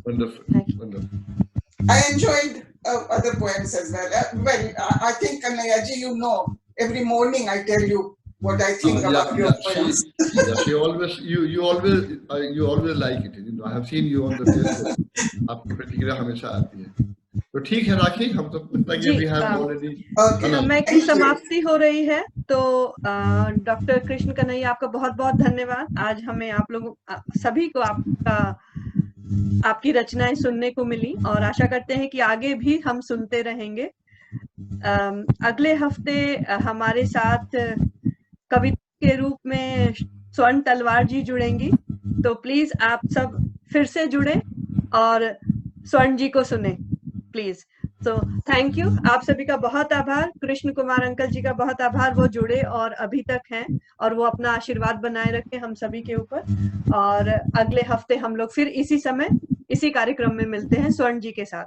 Wonderful. Wonderful. I enjoyed other poems as well. I think, Kanayaji, every morning I tell you, what I think about your poems. She always you always like it. You know, I have seen you on the Facebook. आपकी प्रतिक्रिया हमेशा आती है. तो ठीक है राखी, हम तो we have already. समय की समाप्ति हो रही है, तो डॉक्टर कृष्ण कन्हैया आपका बहुत बहुत धन्यवाद. आज हमें आप लोगों सभी को आपकी रचनाएं सुनने को मिली और आशा करते हैं कि आगे भी हम सुनते रहेंगे. अगले हफ्ते हमारे साथ कविता के रूप में स्वर्ण तलवार जी जुड़ेंगी, तो प्लीज आप सब फिर से जुड़े और स्वर्ण जी को सुने प्लीज. तो थैंक यू, आप सभी का बहुत आभार. कृष्ण कुमार अंकल जी का बहुत आभार, वो जुड़े और अभी तक हैं और वो अपना आशीर्वाद बनाए रखे हम सभी के ऊपर. और अगले हफ्ते हम लोग फिर इसी समय इसी कार्यक्रम में मिलते हैं स्वर्ण जी के साथ.